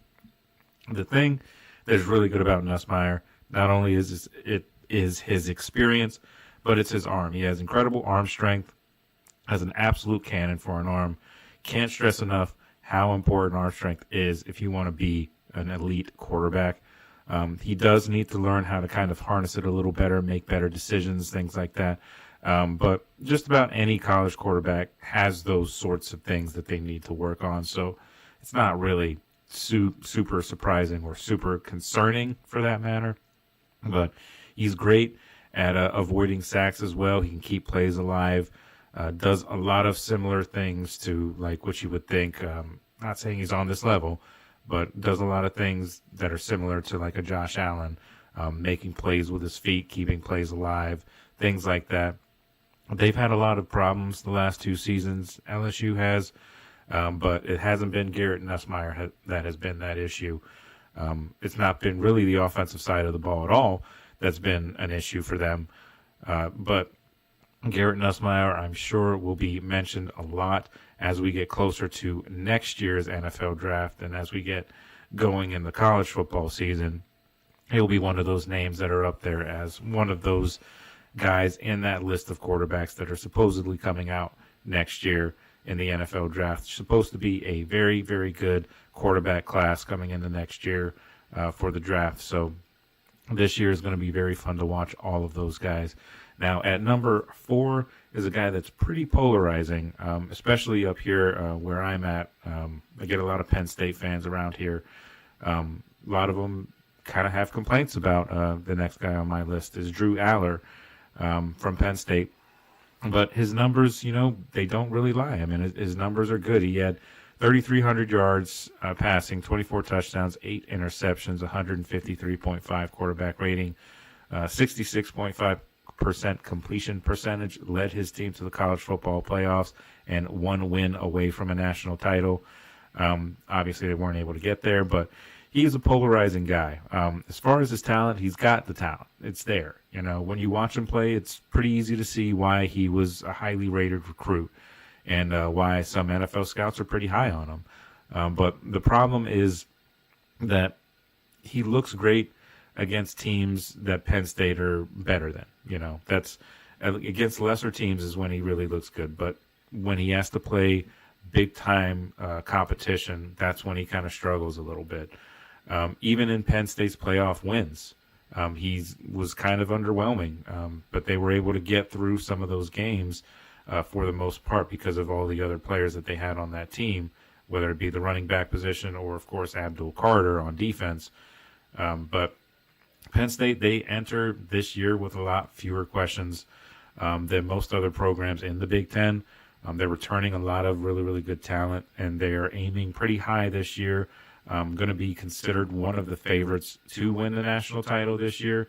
The thing that is really good about Nussmeier, not only is it his experience, but it's his arm. He has incredible arm strength, has an absolute cannon for an arm. Can't stress enough how important arm strength is if you want to be an elite quarterback. He does need to learn how to kind of harness it a little better, make better decisions, things like that. But just about any college quarterback has those sorts of things that they need to work on. So it's not really super surprising or super concerning for that matter. But he's great at avoiding sacks as well. He can keep plays alive. Does a lot of similar things to like what you would think, not saying he's on this level, but does a lot of things that are similar to like a Josh Allen, making plays with his feet, keeping plays alive, things like that. They've had a lot of problems the last 2 seasons, LSU has, but it hasn't been Garrett Nussmeier that has been that issue. It's not been really the offensive side of the ball at all that's been an issue for them, but Garrett Nussmeier, I'm sure, will be mentioned a lot as we get closer to next year's NFL draft and as we get going in the college football season. He'll be one of those names that are up there as one of those guys in that list of quarterbacks that are supposedly coming out next year in the NFL draft. It's supposed to be a very, very good quarterback class coming into next year for the draft. So this year is going to be very fun to watch all of those guys. Now, at number 4 is a guy that's pretty polarizing, especially up here where I'm at. I get a lot of Penn State fans around here. A lot of them kind of have complaints about the next guy on my list is Drew Aller from Penn State. But his numbers, they don't really lie. I mean, his numbers are good. He had 3,300 yards passing, 24 touchdowns, 8 interceptions, 153.5 quarterback rating, 66.5% completion percentage, led his team to the college football playoffs, and 1 win away from a national title. Obviously, they weren't able to get there, but he's a polarizing guy. As far as his talent, he's got the talent. It's there. When you watch him play, it's pretty easy to see why he was a highly rated recruit and why some NFL scouts are pretty high on him. But the problem is that he looks great against teams that Penn State are better than. That's against lesser teams is when he really looks good. But when he has to play big-time competition, that's when he kind of struggles a little bit. Even in Penn State's playoff wins, he was kind of underwhelming, but they were able to get through some of those games for the most part because of all the other players that they had on that team, whether it be the running back position or, of course, Abdul Carter on defense. But Penn State, they enter this year with a lot fewer questions than most other programs in the Big Ten. They're returning a lot of really, really good talent, and they are aiming pretty high this year. Going to be considered one of the favorites to win the national title this year.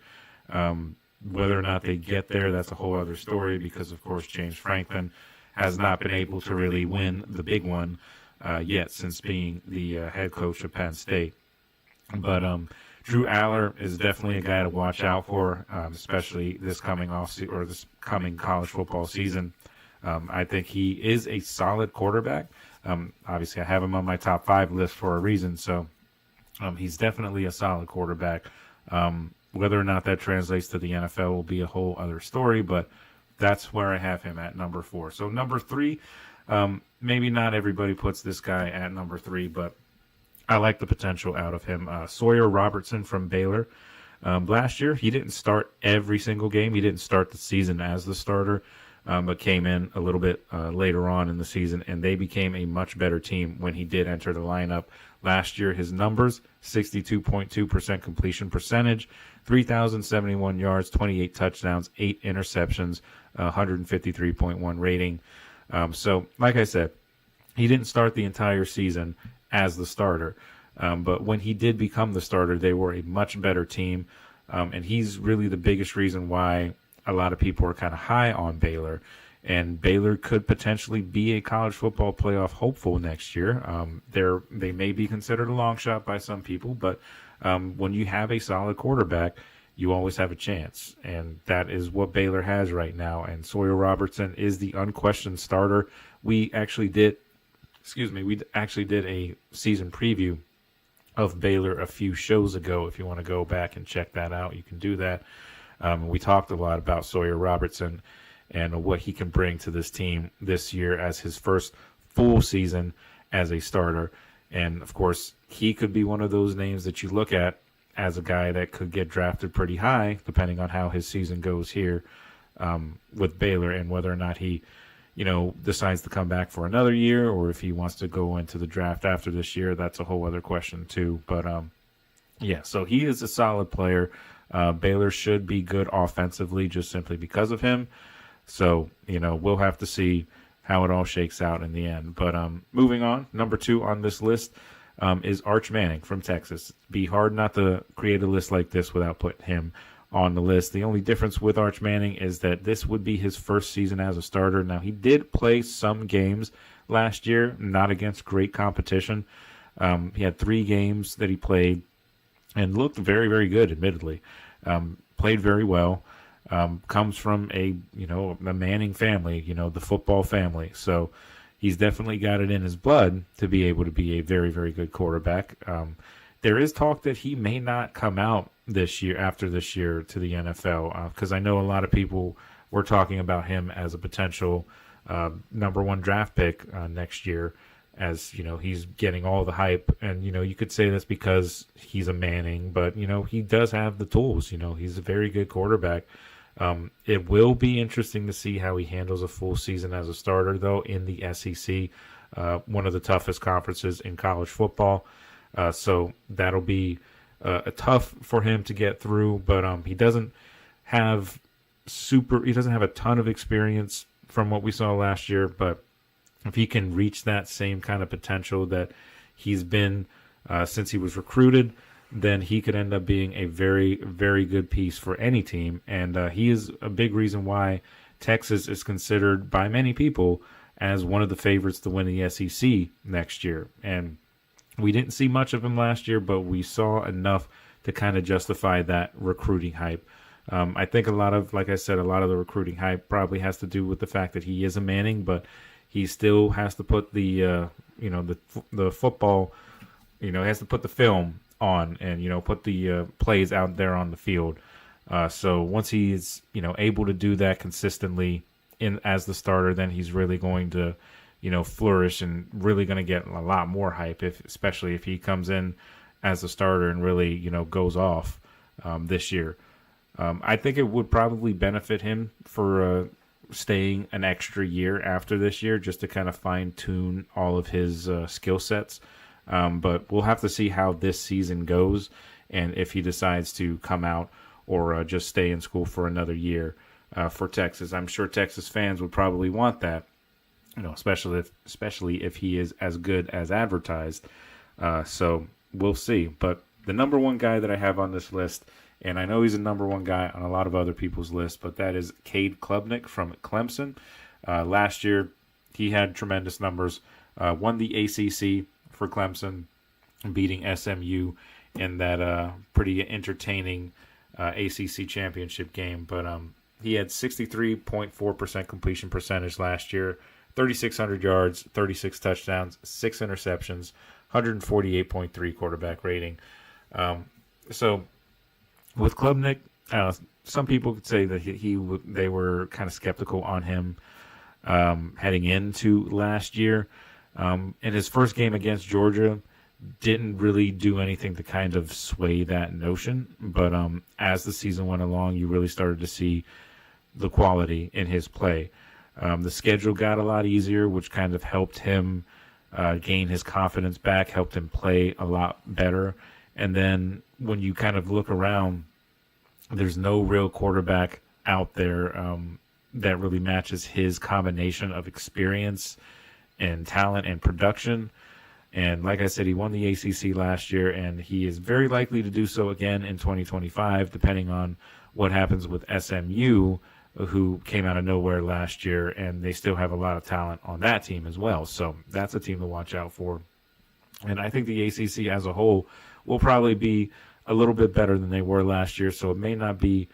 Whether or not they get there, that's a whole other story because, of course, James Franklin has not been able to really win the big one yet since being the head coach of Penn State. But Drew Aller is definitely a guy to watch out for, especially this coming this coming college football season. I think he is a solid quarterback. Obviously, I have him on my top 5 list for a reason, so he's definitely a solid quarterback. Whether or not that translates to the NFL will be a whole other story, but that's where I have him at number 4. So number 3, maybe not everybody puts this guy at number 3, but I like the potential out of him. Sawyer Robertson from Baylor. Last year, he didn't start every single game. He didn't start the season as the starter. But came in a little bit later on in the season, and they became a much better team when he did enter the lineup. Last year, his numbers, 62.2% completion percentage, 3,071 yards, 28 touchdowns, 8 interceptions, 153.1 rating. So, like I said, he didn't start the entire season as the starter. But when he did become the starter, they were a much better team. And he's really the biggest reason why a lot of people are kind of high on Baylor, and Baylor could potentially be a college football playoff hopeful next year. They may be considered a long shot by some people, but when you have a solid quarterback, you always have a chance, and that is what Baylor has right now. And Sawyer Robertson is the unquestioned starter. We actually did a season preview of Baylor a few shows ago. If you want to go back and check that out, you can do that. We talked a lot about Sawyer Robertson and what he can bring to this team this year as his first full season as a starter. And, of course, he could be one of those names that you look at as a guy that could get drafted pretty high, depending on how his season goes here with Baylor and whether or not he, decides to come back for another year or if he wants to go into the draft after this year. That's a whole other question, too. But, so he is a solid player. Baylor should be good offensively just simply because of him. So, we'll have to see how it all shakes out in the end. But moving on, number 2 on this list is Arch Manning from Texas. It'd be hard not to create a list like this without putting him on the list. The only difference with Arch Manning is that this would be his first season as a starter. Now, he did play some games last year, not against great competition. He had 3 games that he played and looked very, very good, admittedly. Played very well. Comes from a Manning family, the football family. So he's definitely got it in his blood to be able to be a very, very good quarterback. There is talk that he may not come out after this year to the NFL, because I know a lot of people were talking about him as a potential number 1 draft pick next year, as he's getting all the hype. And you could say that's because he's a Manning, but he does have the tools. He's a very good quarterback. It will be interesting to see how he handles a full season as a starter, though, in the SEC, one of the toughest conferences in college football. So that'll be tough for him to get through, but he doesn't have a ton of experience from what we saw last year. But if he can reach that same kind of potential that he's been since he was recruited, then he could end up being a very, very good piece for any team. And he is a big reason why Texas is considered by many people as one of the favorites to win the SEC next year. And we didn't see much of him last year, but we saw enough to kind of justify that recruiting hype. I think like I said, a lot of the recruiting hype probably has to do with the fact that he is a Manning, but he still has to put the football, has to put the film on and, put the plays out there on the field. So once he is, able to do that consistently as the starter, then he's really going to, flourish and really going to get a lot more hype, especially if he comes in as a starter and really, goes off this year. I think it would probably benefit him for staying an extra year after this year, just to kind of fine-tune all of his skill sets. But we'll have to see how this season goes and if he decides to come out or just stay in school for another year for Texas. I'm sure Texas fans would probably want that, especially if he is as good as advertised. So we'll see. But the number 1 guy that I have on this list, and I know he's a number 1 guy on a lot of other people's lists, but that is Cade Klubnik from Clemson. Last year, he had tremendous numbers, won the ACC for Clemson, beating SMU in that pretty entertaining ACC championship game. But he had 63.4% completion percentage last year, 3,600 yards, 36 touchdowns, 6 interceptions, 148.3 quarterback rating. So with Klubnik, some people could say that they were kind of skeptical on him heading into last year. In his first game against Georgia, didn't really do anything to kind of sway that notion. But as the season went along, you really started to see the quality in his play. The schedule got a lot easier, which kind of helped him gain his confidence back, helped him play a lot better. And then when you kind of look around, there's no real quarterback out there that really matches his combination of experience and talent and production. And like I said, he won the ACC last year, and he is very likely to do so again in 2025, depending on what happens with SMU, who came out of nowhere last year, and they still have a lot of talent on that team as well. So that's a team to watch out for. And I think the ACC as a whole will probably be a little bit better than they were last year, so it may not be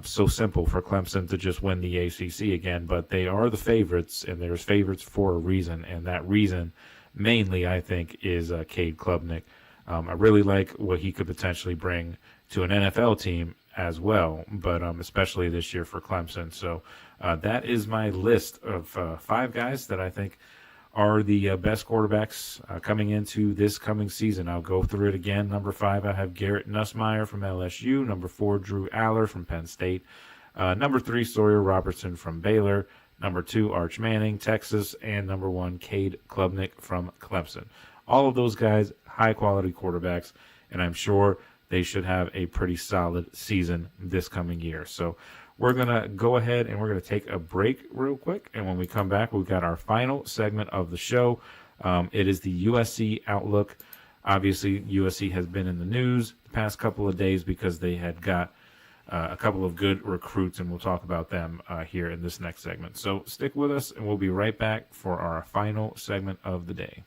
so simple for Clemson to just win the ACC again, but they are the favorites, and there's favorites for a reason, and that reason mainly, I think, is Cade Klubnik. I really like what he could potentially bring to an NFL team as well, but especially this year for Clemson. So that is my list of 5 guys that I think are the best quarterbacks coming into this coming season. I'll go through it again. Number 5, I have Garrett Nussmeier from LSU. Number 4, Drew Aller from Penn State. Number 3, Sawyer Robertson from Baylor. Number 2, Arch Manning, Texas. And number 1, Cade Klubnik from Clemson. All of those guys, high-quality quarterbacks, and I'm sure they should have a pretty solid season this coming year. So we're going to go ahead and we're going to take a break real quick. And when we come back, we've got our final segment of the show. It is the USC Outlook. Obviously, USC has been in the news the past couple of days because they had got a couple of good recruits, and we'll talk about them here in this next segment. So stick with us, and we'll be right back for our final segment of the day.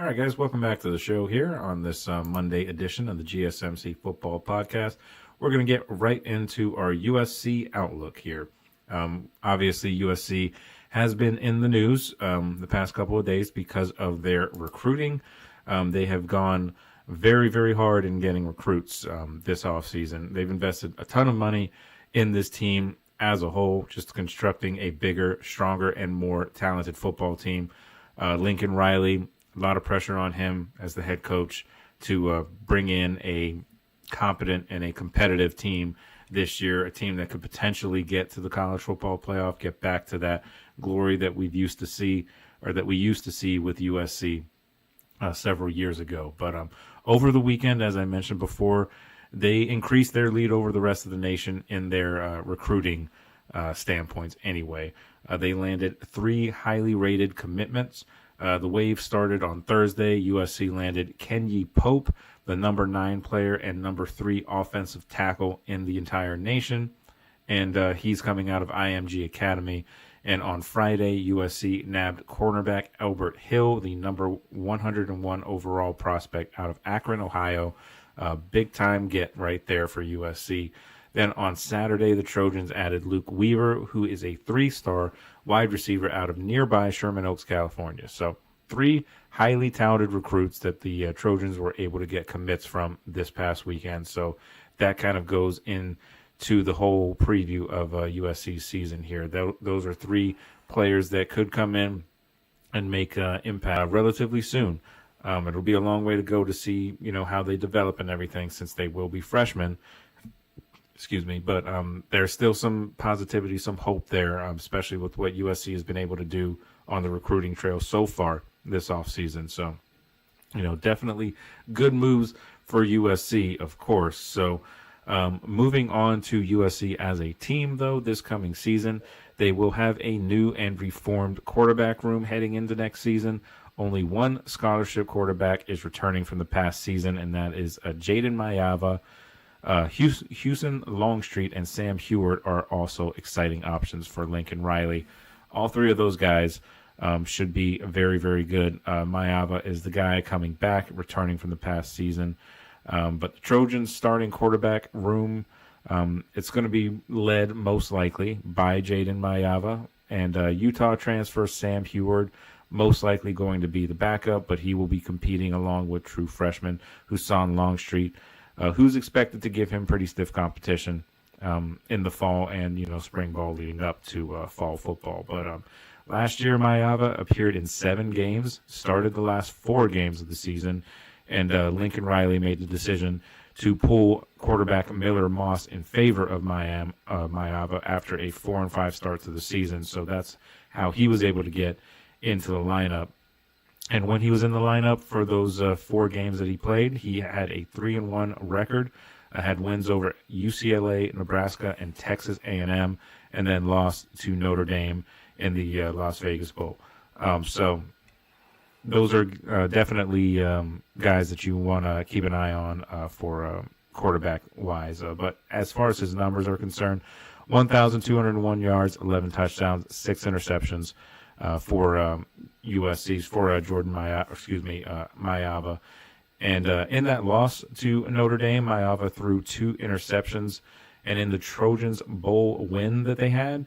right, guys, welcome back to the show here on this Monday edition of the GSMC Football Podcast. We're going to get right into our USC outlook here. Obviously, USC has been in the news the past couple of days because of their recruiting. They have gone very, very hard in getting recruits this offseason. They've invested a ton of money in this team as a whole, just constructing a bigger, stronger, and more talented football team. Lincoln Riley, a lot of pressure on him as the head coach to bring in a competent and a competitive team this year, a team that could potentially get to the college football playoff, get back to that glory that we used to see with USC several years ago. But over the weekend, as I mentioned before, they increased their lead over the rest of the nation in their recruiting standpoints anyway. They landed 3 highly rated commitments. The wave started on Thursday. USC landed Kenyi Pope, the number 9 player and number 3 offensive tackle in the entire nation. And he's coming out of IMG Academy. And on Friday, USC nabbed cornerback Albert Hill, the number 101 overall prospect out of Akron, Ohio. Big time get right there for USC. Then on Saturday, the Trojans added Luke Weaver, who is a 3-star wide receiver out of nearby Sherman Oaks, California. So 3 highly talented recruits that the Trojans were able to get commits from this past weekend. So that kind of goes into the whole preview of USC's season here. Those are 3 players that could come in and make impact relatively soon. It'll be a long way to go to see, how they develop and everything, since they will be freshmen. Excuse me, but there's still some positivity, some hope there, especially with what USC has been able to do on the recruiting trail so far this offseason. So, definitely good moves for USC, of course. So, moving on to USC as a team, though, this coming season, they will have a new and reformed quarterback room heading into next season. Only 1 scholarship quarterback is returning from the past season, and that is Jaden Mayava. Houston Longstreet and Sam Heward are also exciting options for Lincoln Riley. All 3 of those guys should be very, very good. Mayava is the guy coming back, returning from the past season. But the Trojans' starting quarterback room, it's going to be led most likely by Jaden Mayava. And Utah transfer Sam Heward, most likely going to be the backup, but he will be competing along with true freshman Houston Longstreet, who's expected to give him pretty stiff competition in the fall and, spring ball leading up to fall football. But last year, Mayava appeared in 7 games, started the last 4 games of the season, and Lincoln Riley made the decision to pull quarterback Miller Moss in favor of Mayava after a 4-5 start to the season. So that's how he was able to get into the lineup. And when he was in the lineup for those 4 games that he played, he had a 3-1 record, had wins over UCLA, Nebraska, and Texas A&M, and then lost to Notre Dame in the Las Vegas Bowl. So those are definitely guys that you want to keep an eye on for quarterback-wise. But as far as his numbers are concerned, 1,201 yards, 11 touchdowns, 6 interceptions for USC's, for Jordan Mayava. And in that loss to Notre Dame, Mayava threw 2 interceptions. And in the Trojans Bowl win that they had,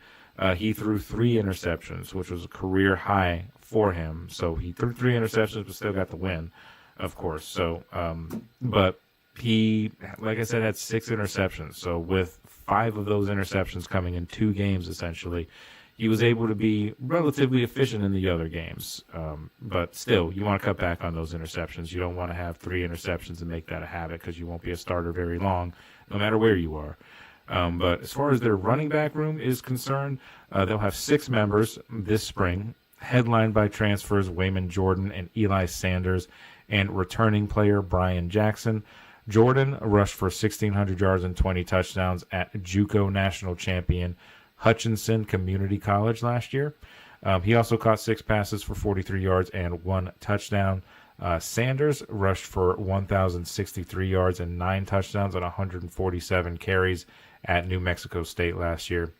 he threw 3 interceptions, which was a career high for him. So he threw 3 interceptions, but still got the win, of course. So, but he, like I said, had 6 interceptions. So with 5 of those interceptions coming in 2 games, essentially, he was able to be relatively efficient in the other games. But still, you want to cut back on those interceptions. You don't want to have 3 interceptions and make that a habit, because you won't be a starter very long, no matter where you are. But as far as their running back room is concerned, they'll have 6 members this spring, headlined by transfers Wayman Jordan and Eli Sanders, and returning player Brian Jackson. Jordan rushed for 1,600 yards and 20 touchdowns at JUCO national champion Hutchinson Community College last year. He also caught 6 passes for 43 yards and 1 touchdown. Sanders rushed for 1,063 yards and 9 touchdowns on 147 carries at New Mexico State last year.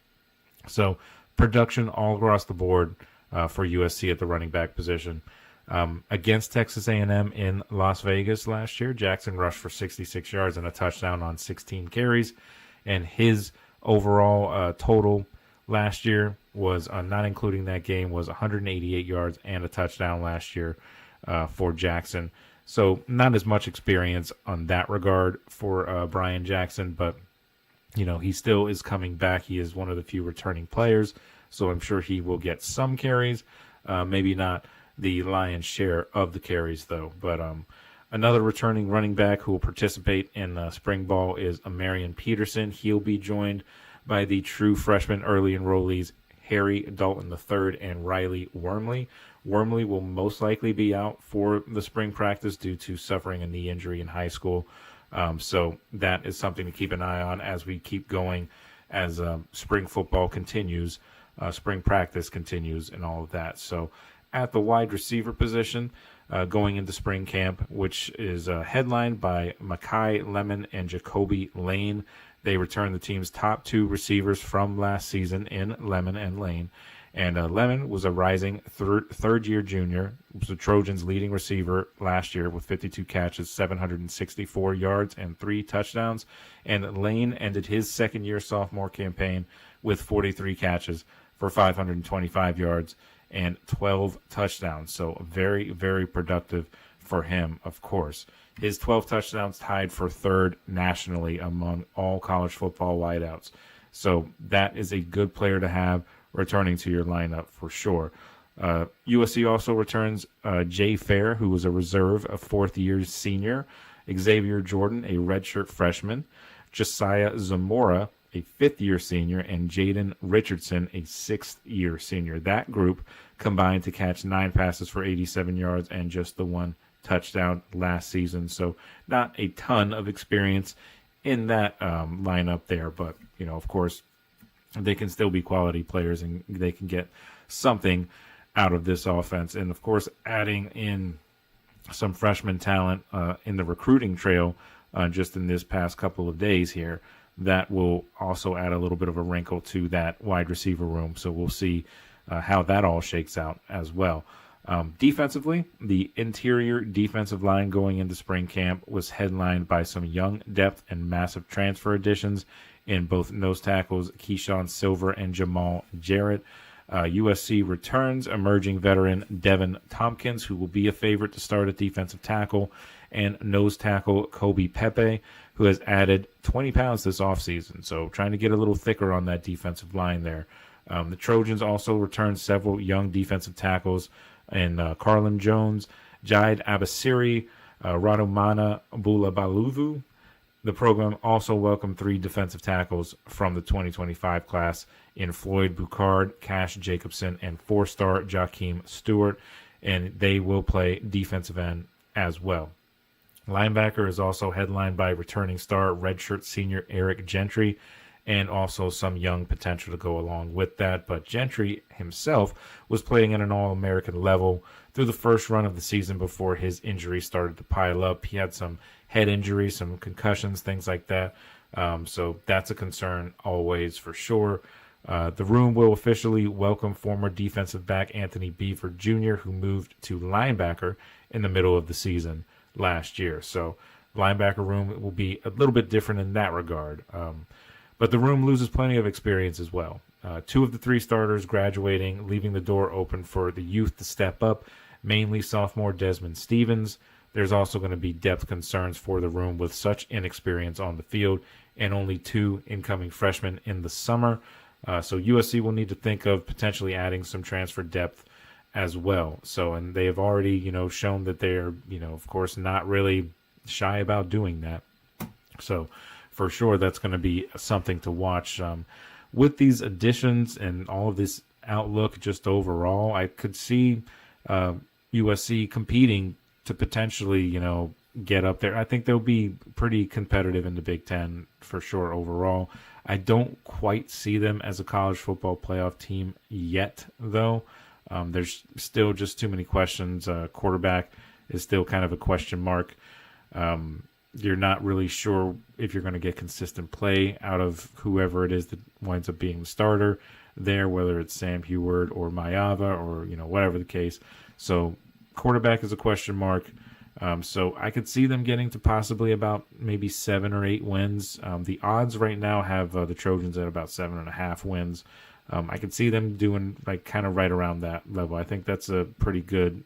So production all across the board for USC at the running back position. Against Texas A&M in Las Vegas last year, Jackson rushed for 66 yards and a touchdown on 16 carries, and his overall total last year was, not including that game, was 188 yards and a touchdown last year for Jackson. So not as much experience on that regard for Brian Jackson, but he still is coming back. He is one of the few returning players, so I'm sure he will get some carries, maybe not the lion's share of the carries, though. But another returning running back who will participate in spring ball is Marion Peterson. He'll be joined by the true freshman early enrollees Harry Dalton III and Riley Wormley. Wormley will most likely be out for the spring practice due to suffering a knee injury in high school. So that is something to keep an eye on as we keep going, as spring football continues, spring practice continues, and all of that. So at the wide receiver position, going into spring camp, which is headlined by Makai Lemon and Jacoby Lane. They return the team's top two receivers from last season in Lemon and Lane. And Lemon was a rising third-year junior, was the Trojans' leading receiver last year with 52 catches, 764 yards, and 3 touchdowns. And Lane ended his second-year sophomore campaign with 43 catches for 525 yards and 12 touchdowns. So very, very productive for him, of course. His 12 touchdowns tied for third nationally among all college football wideouts. So that is a good player to have returning to your lineup for sure. USC also returns Jay Fair, who was a reserve, a fourth-year senior, Xavier Jordan, a redshirt freshman, Josiah Zamora, a fifth-year senior, and Jaden Richardson, a sixth-year senior. That group combined to catch 9 passes for 87 yards and just the 1 touchdown last season. So not a ton of experience in that lineup there, but, of course, they can still be quality players and they can get something out of this offense. And, of course, adding in some freshman talent in the recruiting trail just in this past couple of days here, that will also add a little bit of a wrinkle to that wide receiver room. So we'll see how that all shakes out as well. Defensively, the interior defensive line going into spring camp was headlined by some young depth and massive transfer additions in both nose tackles Keyshawn Silver and Jamal Jarrett. USC returns emerging veteran Devin Tompkins, who will be a favorite to start at defensive tackle, and nose tackle Kobe Pepe, who has added 20 pounds this offseason. So trying to get a little thicker on that defensive line there. The Trojans also returned several young defensive tackles in Carlin Jones, Jide Abasiri, Radomana Bulabaluvu. The program also welcomed 3 defensive tackles from the 2025 class in Floyd Boucard, Cash Jacobson, and 4-star Jakeem Stewart, and they will play defensive end as well. Linebacker is also headlined by returning star redshirt senior Eric Gentry, and also some young potential to go along with that. But Gentry himself was playing at an All-American level through the first run of the season before his injury started to pile up. He had some head injuries, some concussions, things like that. So that's a concern always for sure. The room will officially welcome former defensive back Anthony Beaver Jr., who moved to linebacker in the middle of the season last year. So linebacker room will be a little bit different in that regard. But the room loses plenty of experience as well. 2 of the 3 starters graduating, leaving the door open for the youth to step up, mainly sophomore Desmond Stevens. There's also going to be depth concerns for the room with such inexperience on the field and only 2 incoming freshmen in the summer. So USC will need to think of potentially adding some transfer depth as well. So, and they have already, shown that they're, of course, not really shy about doing that. So for sure, that's going to be something to watch. With these additions and all of this outlook just overall, I could see USC competing to potentially, get up there. I think they'll be pretty competitive in the Big Ten for sure overall. I don't quite see them as a college football playoff team yet, though. There's still just too many questions. Quarterback is still kind of a question mark. You're not really sure if you're going to get consistent play out of whoever it is that winds up being the starter there, whether it's Sam Heward or Mayava or, whatever the case. So quarterback is a question mark. So I could see them getting to possibly about maybe 7 or 8 wins. The odds right now have the Trojans at about 7.5 wins. I could see them doing like kind of right around that level. I think that's a pretty good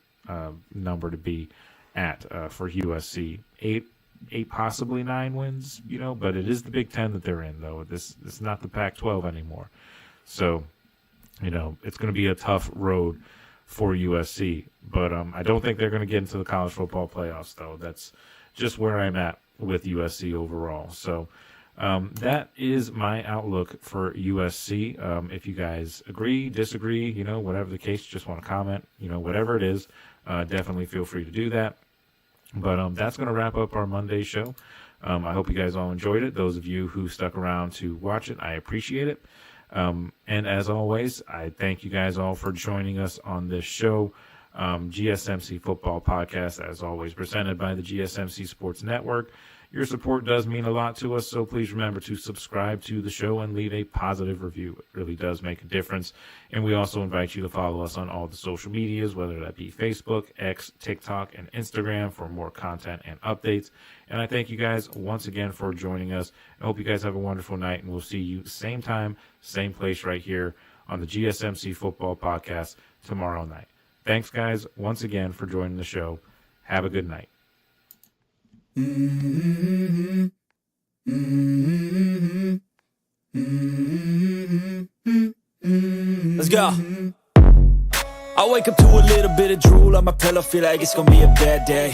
number to be at for USC. 8, possibly 9 wins, but it is the Big Ten that they're in, though. It's not the Pac-12 anymore. So, it's going to be a tough road for USC. But I don't think they're going to get into the college football playoffs, though. That's just where I'm at with USC overall. So that is my outlook for USC. If you guys agree, disagree, whatever the case, just want to comment, whatever it is, definitely feel free to do that. But that's going to wrap up our Monday show. I hope you guys all enjoyed it. Those of you who stuck around to watch it, I appreciate it. And as always, I thank you guys all for joining us on this show. GSMC Football Podcast, as always, presented by the GSMC Sports Network. Your support does mean a lot to us, so please remember to subscribe to the show and leave a positive review. It really does make a difference. And we also invite you to follow us on all the social medias, whether that be Facebook, X, TikTok, and Instagram for more content and updates. And I thank you guys once again for joining us. I hope you guys have a wonderful night, and we'll see you same time, same place right here on the GSMC Football Podcast tomorrow night. Thanks, guys, once again for joining the show. Have a good night. Let's go. I wake up to a little bit of drool on my pillow, feel like it's gonna be a bad day.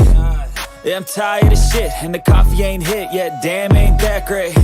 Yeah, I'm tired of shit, and the coffee ain't hit yet, damn, ain't that great.